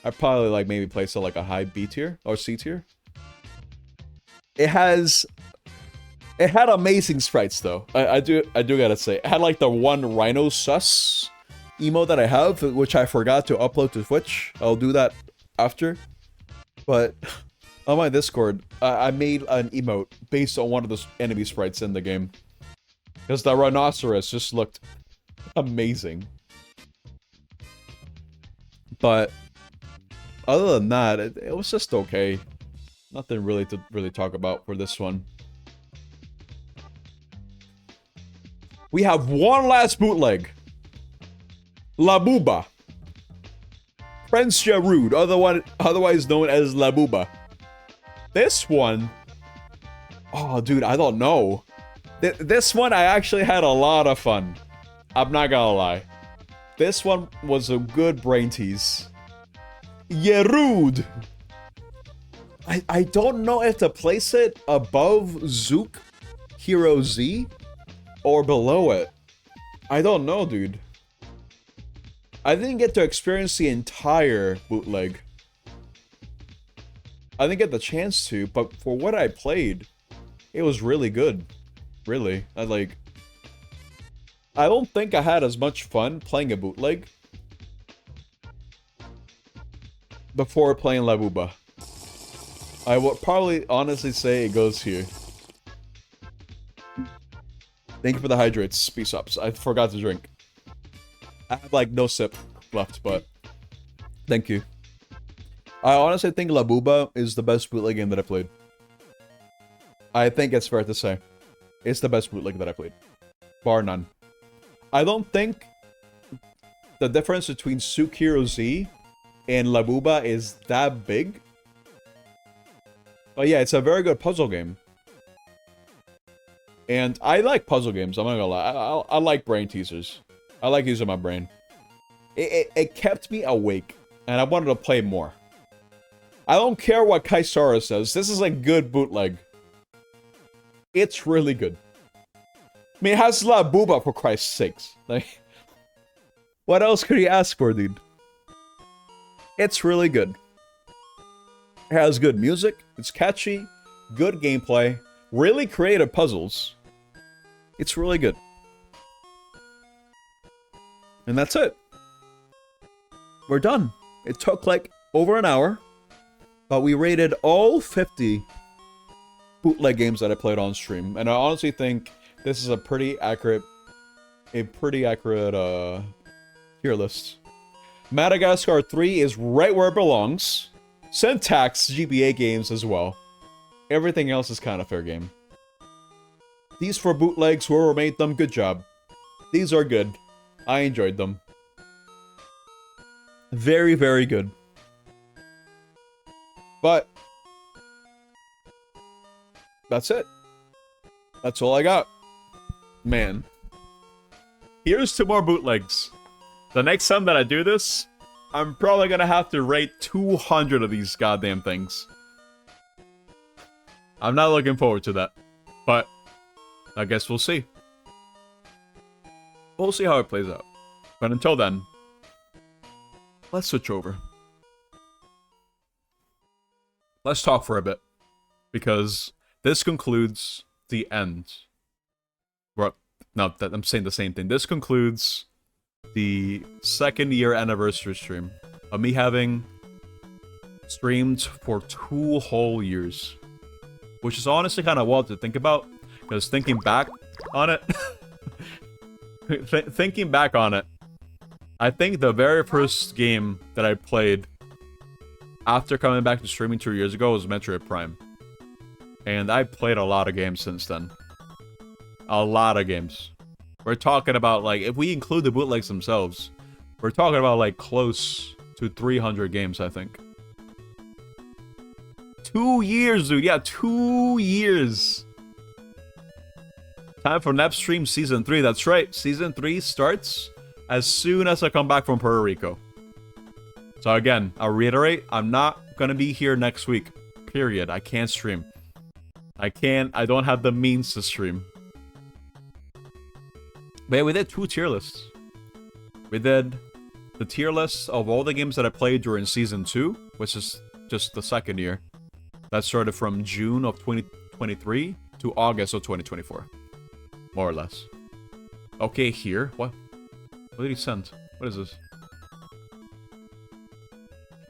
I'd probably like maybe place it like a high B tier or C tier. It had amazing sprites though. I do gotta say. It had like the one Rhino Sus emote that I have, which I forgot to upload to Twitch. I'll do that after. But on my Discord, I made an emote based on one of the enemy sprites in the game. Because the rhinoceros just looked amazing. But other than that, it was just okay. Nothing really to talk about for this one. We have one last bootleg. La Booba. Prince Jarud, otherwise known as La Booba. This one... Oh, dude, I don't know. This one, I actually had a lot of fun. I'm not gonna lie. This one was a good brain tease. Jarud. I don't know if to place it above Zook Hero Z or below it. I don't know, dude. I didn't get to experience the entire bootleg. I didn't get the chance to, but for what I played, it was really good. Really. I don't think I had as much fun playing a bootleg before playing La Booba. I would probably honestly say it goes here. Thank you for the hydrates. Peace ups. I forgot to drink. I have like no sip left, but thank you. I honestly think La Booba is the best bootleg game that I played. I think it's fair to say. It's the best bootleg that I played. Bar none. I don't think the difference between Zook Hero Z and La Booba is that big. But yeah, it's a very good puzzle game. And I like puzzle games, I'm not gonna lie. I like brain teasers. I like using my brain. It kept me awake, and I wanted to play more. I don't care what Kaisara says, this is a good bootleg. It's really good. I mean, it has La Booba, for Christ's sakes. Like, what else could you ask for, dude? It's really good. It has good music, it's catchy, good gameplay, really creative puzzles. It's really good. And that's it. We're done. It took like over an hour, but we rated all 50 bootleg games that I played on stream, and I honestly think this is a pretty accurate tier list. Madagascar 3 is right where it belongs. Syntax GBA games as well. Everything else is kind of fair game. These 4 bootlegs, whoever made them, good job. These are good. I enjoyed them. Very, very good. But that's it. That's all I got. Man. Here's 2 more bootlegs. The next time that I do this, I'm probably gonna have to rate 200 of these goddamn things. I'm not looking forward to that. But I guess we'll see. We'll see how it plays out. But until then, let's switch over. Let's talk for a bit. Because this concludes the end. Well, no, I'm saying the same thing. This concludes the 2nd year anniversary stream of me having streamed for 2 whole years. Which is honestly kind of wild to think about. Because thinking back on it... thinking back on it, I think the very first game that I played after coming back to streaming 2 years ago was Metroid Prime. And I played a lot of games since then. A lot of games. We're talking about, like, if we include the bootlegs themselves, we're talking about, like, close to 300 games, I think. 2 years, dude. Yeah, 2 years. Time for Napstream Season 3. That's right. Season 3 starts as soon as I come back from Puerto Rico. So again, I'll reiterate, I'm not gonna be here next week. Period. I can't stream. I don't have the means to stream. But yeah, we did 2 tier lists. We did the tier list of all the games that I played during Season 2, which is just the 2nd year. That started from June of 2023 to August of 2024. More or less. Okay, here. What? What did he send? What is this?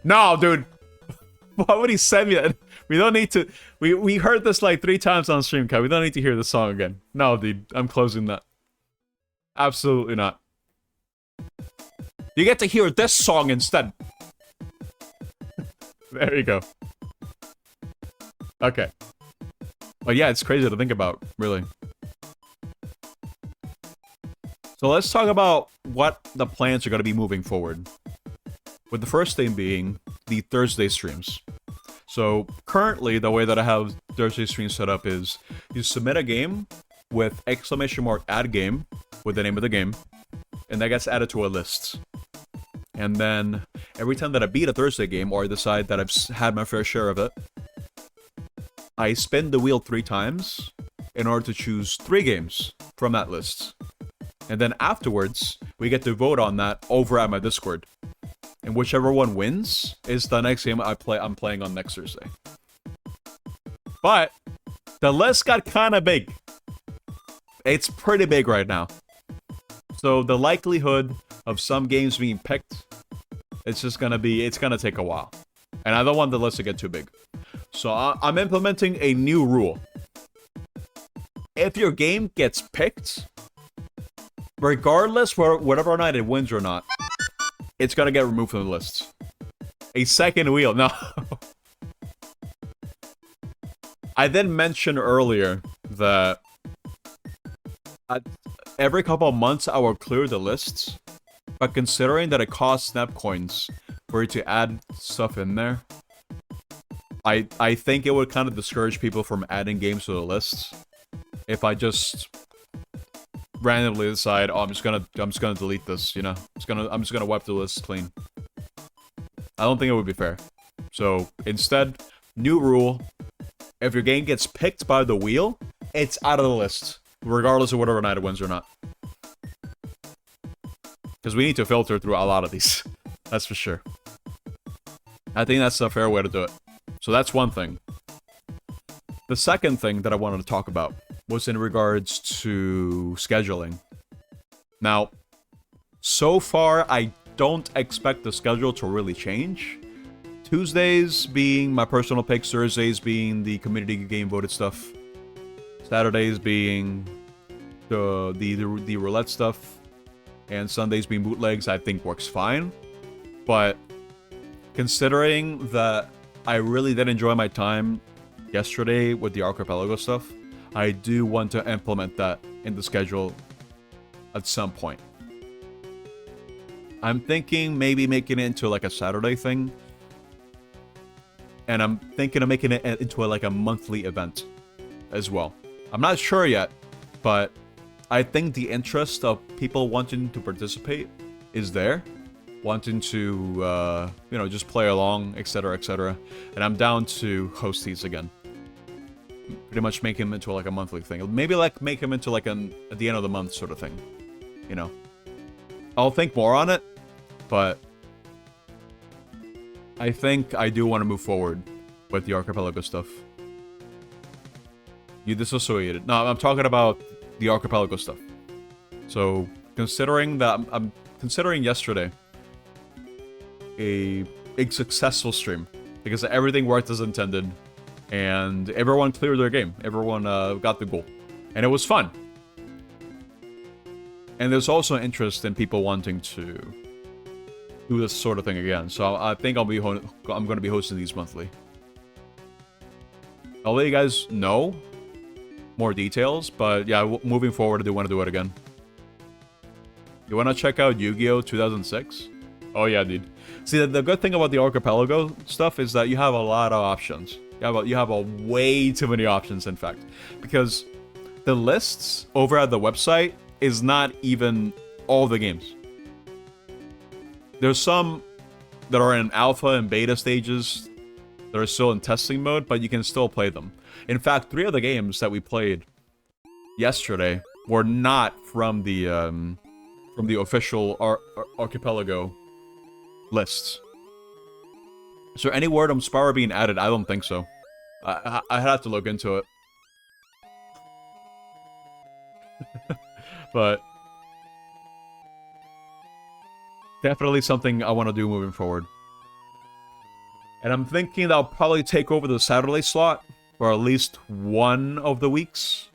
No, dude! Why would he send me that? We don't need to... We heard this like 3 times on stream, Kai. We don't need to hear this song again. No, dude. I'm closing that. Absolutely not. You get to hear this song instead. There you go. Okay. But yeah, it's crazy to think about, really. So let's talk about what the plans are going to be moving forward. With the first thing being the Thursday streams. So currently, the way that I have Thursday streams set up is you submit a game with !add game with the name of the game, and that gets added to a list. And then every time that I beat a Thursday game or I decide that I've had my fair share of it, I spin the wheel 3 times in order to choose 3 games from that list. And then afterwards, we get to vote on that over at my Discord. And whichever one wins is the next game I'm playing on next Thursday. But the list got kind of big. It's pretty big right now. So the likelihood of some games being picked, it's gonna take a while. And I don't want the list to get too big. So I'm implementing a new rule. If your game gets picked, regardless whatever or not it wins or not, it's gonna get removed from the list. A second wheel, no. I did mention earlier that every couple of months I will clear the lists, but considering that it costs snap coins for you to add stuff in there, I think it would kind of discourage people from adding games to the lists if I just randomly decide, oh, I'm just gonna delete this, you know? I'm just gonna wipe the list clean. I don't think it would be fair. So instead, new rule: if your game gets picked by the wheel, it's out of the list, regardless of whatever night it wins or not. Because we need to filter through a lot of these. That's for sure. I think that's a fair way to do it. So that's one thing. The second thing that I wanted to talk about was in regards to scheduling. Now, so far, I don't expect the schedule to really change. Tuesdays being my personal picks, Thursdays being the community game voted stuff, Saturdays being the roulette stuff, and Sundays being bootlegs, I think works fine. But considering that I really did enjoy my time yesterday with the Archipelago stuff, I do want to implement that in the schedule at some point. I'm thinking maybe making it into like a Saturday thing. And I'm thinking of making it into like a monthly event as well. I'm not sure yet, but I think the interest of people wanting to participate is there. Wanting to, just play along, etc., etc. And I'm down to host these again. Pretty much make him into like a monthly thing. Maybe like make him into like at the end of the month sort of thing. You know. I'll think more on it, but I think I do want to move forward with the Archipelago stuff. You disassociated. No, I'm talking about the Archipelago stuff. So, considering that, I'm considering yesterday a successful stream, because everything worked as intended, and everyone cleared their game. Everyone got the goal. And it was fun. And there's also interest in people wanting to do this sort of thing again. So I think I'm going to be hosting these monthly. I'll let you guys know more details, but yeah, moving forward, I do want to do it again. You want to check out Yu-Gi-Oh! 2006? Oh yeah, dude. See, the good thing about the Archipelago stuff is that you have a lot of options. You have a way too many options, in fact. Because the lists over at the website is not even all the games. There's some that are in alpha and beta stages that are still in testing mode, but you can still play them. In fact, 3 of the games that we played yesterday were not from the official Archipelago lists. Is there any word on Spyro being added? I don't think so. I have to look into it. But definitely something I want to do moving forward. And I'm thinking that I'll probably take over the Saturday slot for at least one of the weeks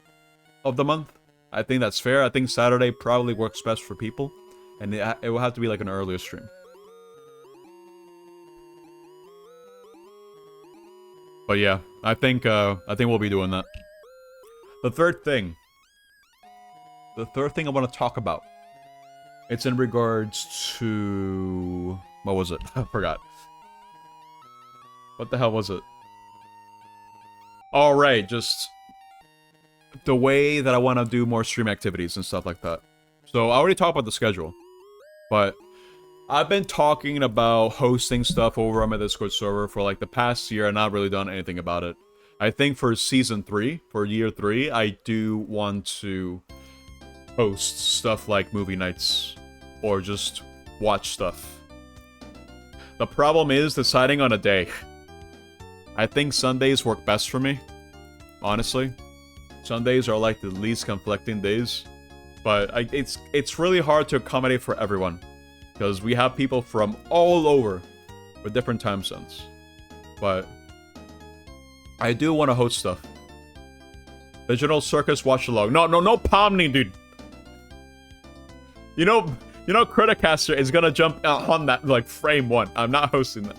of the month. I think that's fair. I think Saturday probably works best for people. And it will have to be like an earlier stream. But yeah, I think we'll be doing that. The third thing I want to talk about, it's in regards to, what was it? I forgot. What the hell was it? All right, just the way that I want to do more stream activities and stuff like that. So I already talked about the schedule, but I've been talking about hosting stuff over on my Discord server for like the past year and not really done anything about it. I think for season 3, for year 3, I do want to host stuff like movie nights or just watch stuff. The problem is deciding on a day. I think Sundays work best for me, honestly. Sundays are like the least conflicting days, but it's really hard to accommodate for everyone because we have people from all over with different time zones. But I do want to host stuff. Digital Circus watch along. No Pomni, dude. You know, Criticaster is gonna jump on that like frame 1. I'm not hosting that.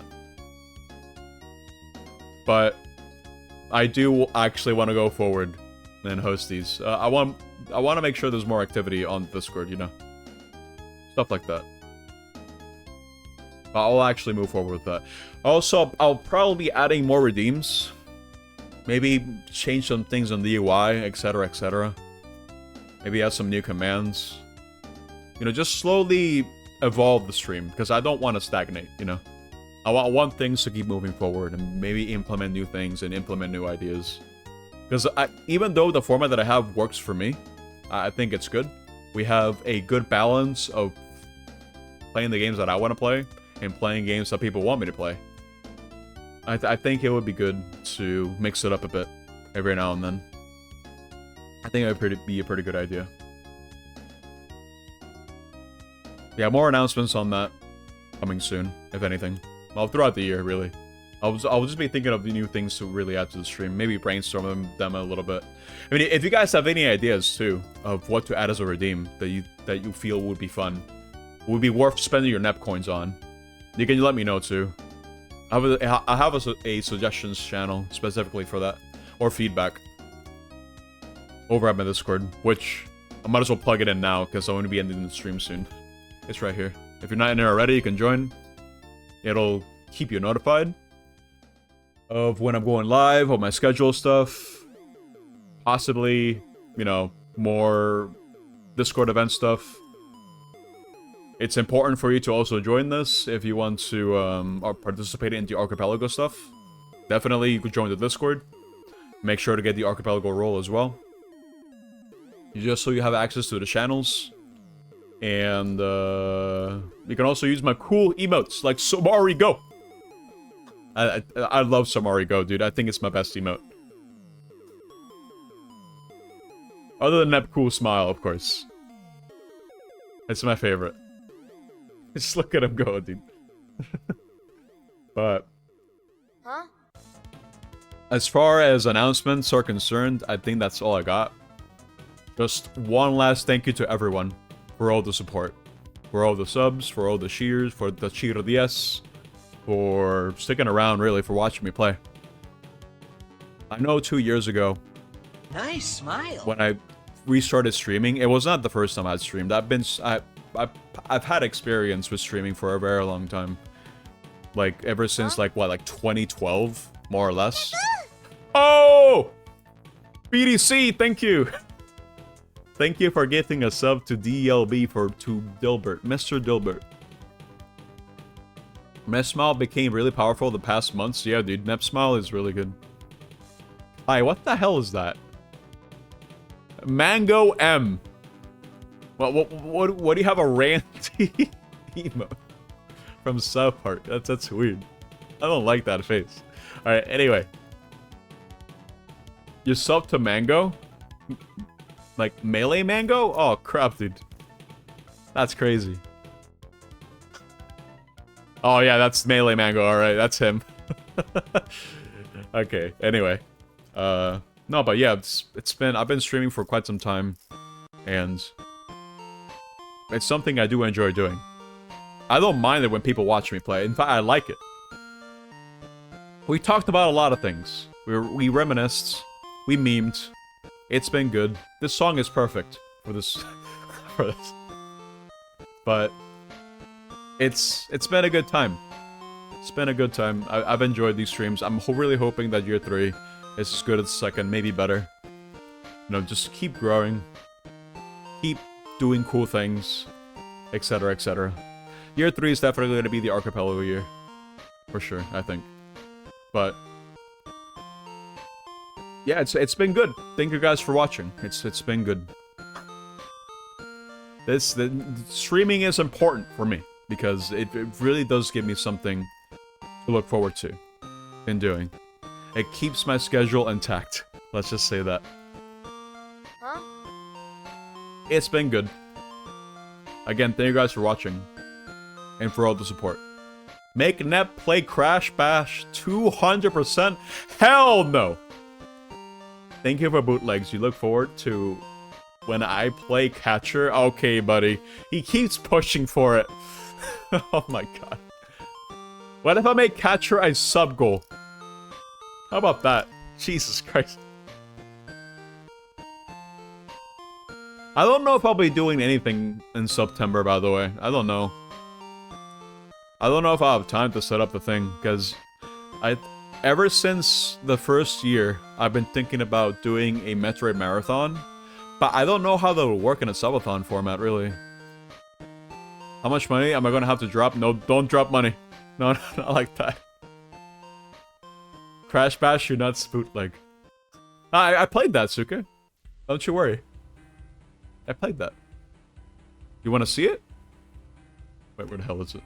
But I do actually want to go forward and host these. I want to make sure there's more activity on Discord, you know, stuff like that. I'll actually move forward with that. Also, I'll probably be adding more redeems. Maybe change some things on the UI, etc., etc. Maybe add some new commands. You know, just slowly evolve the stream, because I don't want to stagnate, you know? I want things to keep moving forward, and maybe implement new things and implement new ideas. Because even though the format that I have works for me, I think it's good. We have a good balance of playing the games that I want to play, and playing games that people want me to play. I think it would be good to mix it up a bit every now and then. I think it would be a pretty good idea. Yeah, more announcements on that coming soon, if anything. Well, throughout the year, really. I'll just be thinking of the new things to really add to the stream. Maybe brainstorm them a little bit. I mean, if you guys have any ideas too of what to add as a redeem that you feel would be fun, would be worth spending your NEP coins on, you can let me know too. I have a suggestions channel specifically for that, or feedback, over at my Discord, which I might as well plug it in now because I'm going to be ending the stream soon. It's right here. If you're not in there already, you can join. It'll keep you notified of when I'm going live, of my schedule stuff, possibly, you know, more Discord event stuff. It's important for you to also join this if you want to participate in the Archipelago stuff. Definitely, you could join the Discord. Make sure to get the Archipelago role as well. Just so you have access to the channels. And you can also use my cool emotes like Somari Go. I love Somari Go, dude. I think it's my best emote. Other than that cool smile, of course. It's my favorite. Just look at him go, dude. But as far as announcements are concerned, I think that's all I got. Just one last thank you to everyone for all the support, for all the subs, for all the cheers, for the cheer DS, for sticking around, really, for watching me play. I know 2 years ago, Nice smile. when I restarted streaming, it was not the first time I'd streamed. I've had experience with streaming for a very long time. Like, ever since, like, what, like 2012, more or less? Oh! BDC, thank you! Thank you for gifting a sub to DLB to Dilbert, Mr. Dilbert. Smile became really powerful the past months. Yeah, dude, Smile is really good. Hi, what the hell is that? Mango M. What do you have a ranty emote from South Park? That's weird. I don't like that face. Alright, anyway. You sub to Mango? Like Melee Mango? Oh crap, dude. That's crazy. Oh yeah, that's Melee Mango, alright, that's him. Okay, anyway. No, but yeah, I've been streaming for quite some time, and it's something I do enjoy doing. I don't mind it when people watch me play. In fact, I like it. We talked about a lot of things. We reminisced. We memed. It's been good. This song is perfect for this. for this. But it's been a good time. It's been a good time. I've enjoyed these streams. I'm really hoping that year 3 is as good as second, maybe better. You know, just keep growing. Keep doing cool things, etc., etc. Year 3 is definitely going to be the Archipelago year. For sure, I think. But yeah, it's been good. Thank you guys for watching. It's been good. The streaming is important for me because it really does give me something to look forward to in doing. It keeps my schedule intact. Let's just say that. Huh? It's been good. Again, thank you guys for watching and for all the support. Make Net play Crash Bash 200%? Hell no! Thank you for bootlegs. You look forward to when I play catcher? Okay, buddy. He keeps pushing for it. Oh my god. What if I make catcher a sub goal? How about that? Jesus Christ. I don't know if I'll be doing anything in September, by the way. I don't know. I don't know if I'll have time to set up the thing, because ever since the first year, I've been thinking about doing a Metroid Marathon, but I don't know how that would work in a subathon format, really. How much money am I going to have to drop? No, don't drop money. No, not like that. Crash Bash, you're not bootleg. I played that, Suka. Don't you worry. I played that. You want to see it? Wait, where the hell is it?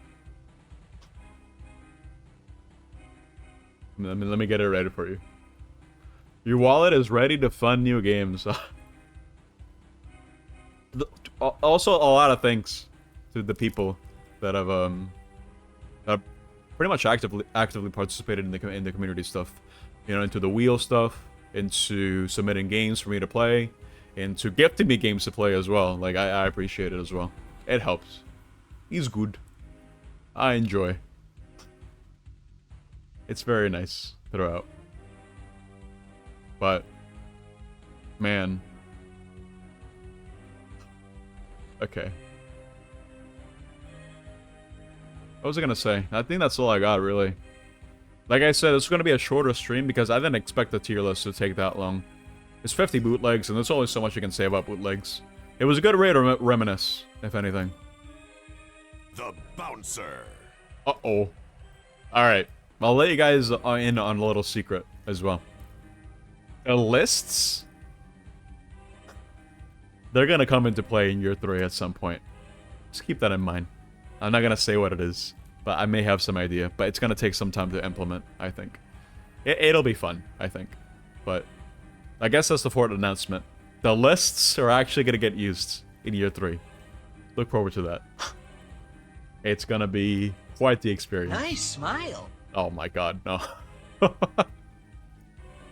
Let me get it ready for you. Your wallet is ready to fund new games. Also, a lot of thanks to the people that have pretty much actively participated in the community stuff. You know, into the wheel stuff, into submitting games for me to play, into gifting me games to play as well. Like, I appreciate it as well. It helps. He's good. I enjoy. It's very nice throughout. But, man. Okay. What was I gonna say? I think that's all I got, really. Like I said, it's gonna be a shorter stream because I didn't expect the tier list to take that long. It's 50 bootlegs, and there's only so much you can say about bootlegs. It was a good way to reminisce, if anything. The Bouncer. Uh-oh. Alright. I'll let you guys in on a little secret as well. The lists? They're gonna come into play in year 3 at some point. Just keep that in mind. I'm not gonna say what it is, but I may have some idea. But it's gonna take some time to implement, I think. It'll be fun, I think. But I guess that's the fourth announcement. The lists are actually gonna get used in year 3. Look forward to that. It's gonna be quite the experience. Nice smile. Oh my god, no.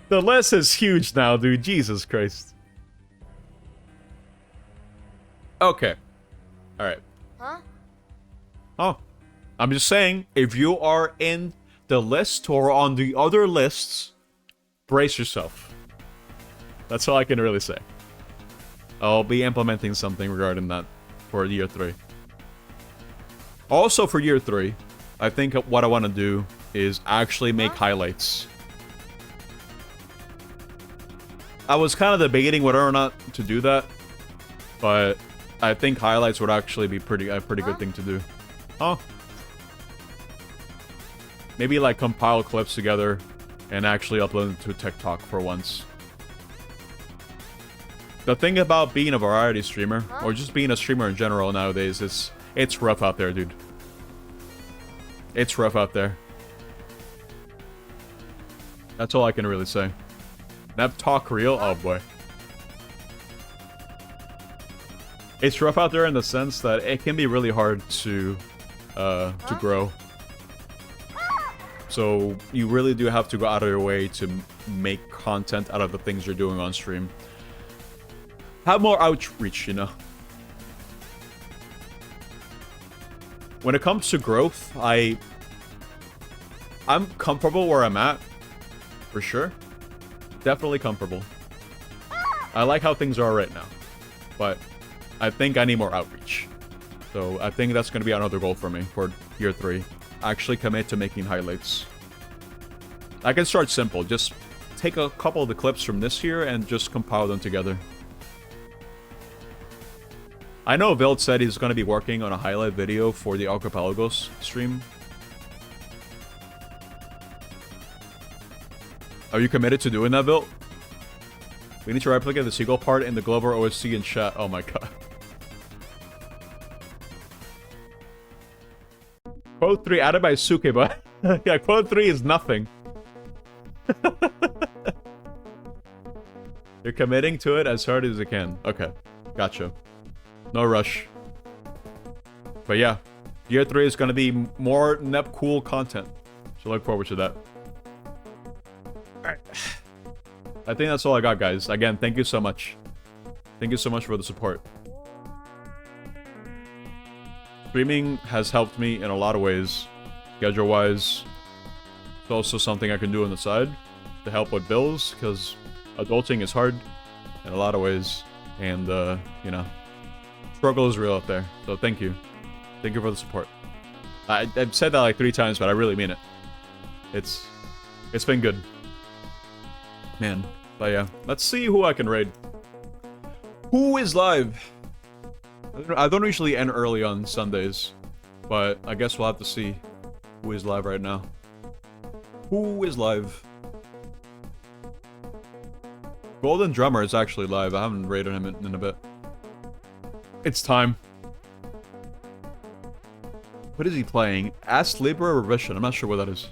The list is huge now, dude. Jesus Christ. Okay. Alright. Huh? Oh. I'm just saying, if you are in the list or on the other lists, brace yourself. That's all I can really say. I'll be implementing something regarding that for year 3. Also for year 3, I think what I want to do is actually make highlights. I was kind of debating whether or not to do that, but I think highlights would actually be a pretty good thing to do. Huh? Maybe like compile clips together and actually upload them to TikTok for once. The thing about being a variety streamer, or just being a streamer in general nowadays, is it's rough out there, dude. It's rough out there. That's all I can really say. Nep talk real? Oh boy. It's rough out there in the sense that it can be really hard to grow. So you really do have to go out of your way to make content out of the things you're doing on stream. Have more outreach, you know. When it comes to growth, I'm comfortable where I'm at. For sure. Definitely comfortable. I like how things are right now. But I think I need more outreach. So I think that's going to be another goal for me for year 3. Actually commit to making highlights. I can start simple. Just take a couple of the clips from this year and just compile them together. I know Vild said he's going to be working on a highlight video for the Archipelagos stream. Are you committed to doing that, Vild? We need to replicate the seagull part in the Glover OSC in chat. Oh my god. Quote 3 added by Suke, but yeah, quote 3 is nothing. You're committing to it as hard as you can. Okay, gotcha. No rush. But yeah, year 3 is gonna be more NEP cool content. So look forward to that. Alright. I think that's all I got, guys. Again, thank you so much. Thank you so much for the support. Streaming has helped me in a lot of ways. Schedule-wise. It's also something I can do on the side to help with bills, because adulting is hard in a lot of ways. And, you know, struggle is real out there. So thank you. Thank you for the support. I've said that like 3 times, but I really mean it. It's been good. Man. But yeah, let's see who I can raid. Who is live? I don't usually end early on Sundays, but I guess we'll have to see who is live right now. Who is live? Golden Drummer is actually live. I haven't raided him in a bit. It's time. What is he playing? Ask Libra or Revision? I'm not sure what that is.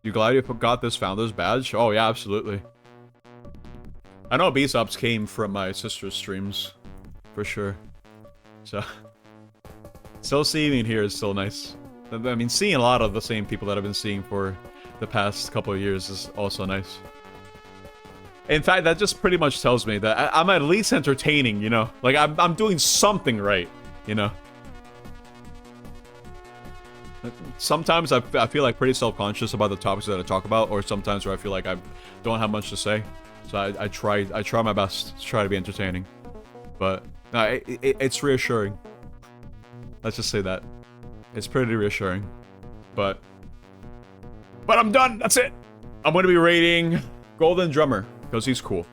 You glad you got this Founder's Badge? Oh yeah, absolutely. I know B-Subs came from my sister's streams. For sure. So, still seeing it here is still nice. I mean, seeing a lot of the same people that I've been seeing for the past couple of years is also nice. In fact, that just pretty much tells me that I'm at least entertaining, you know? Like, I'm doing something right, you know? Sometimes I feel like pretty self-conscious about the topics that I talk about, or sometimes where I feel like I don't have much to say. So I try my best to try to be entertaining. But no, it's reassuring. Let's just say that. It's pretty reassuring. But I'm done. That's it. I'm going to be rating Golden Drummer because he's cool.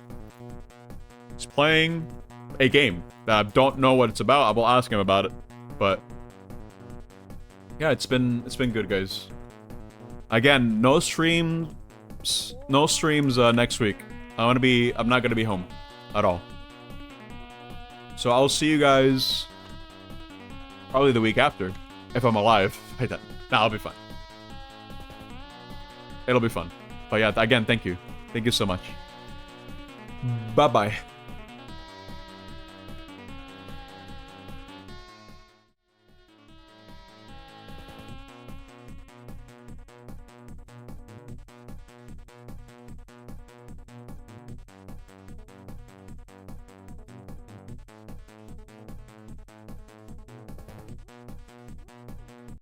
He's playing a game that I don't know what it's about. I will ask him about it. But yeah, it's been good, guys. Again, no streams next week. I'm not gonna be home at all. So I'll see you guys probably the week after, if I'm alive. Nah, I'll be fine. It'll be fun. But yeah, again, thank you. Thank you so much. Bye-bye.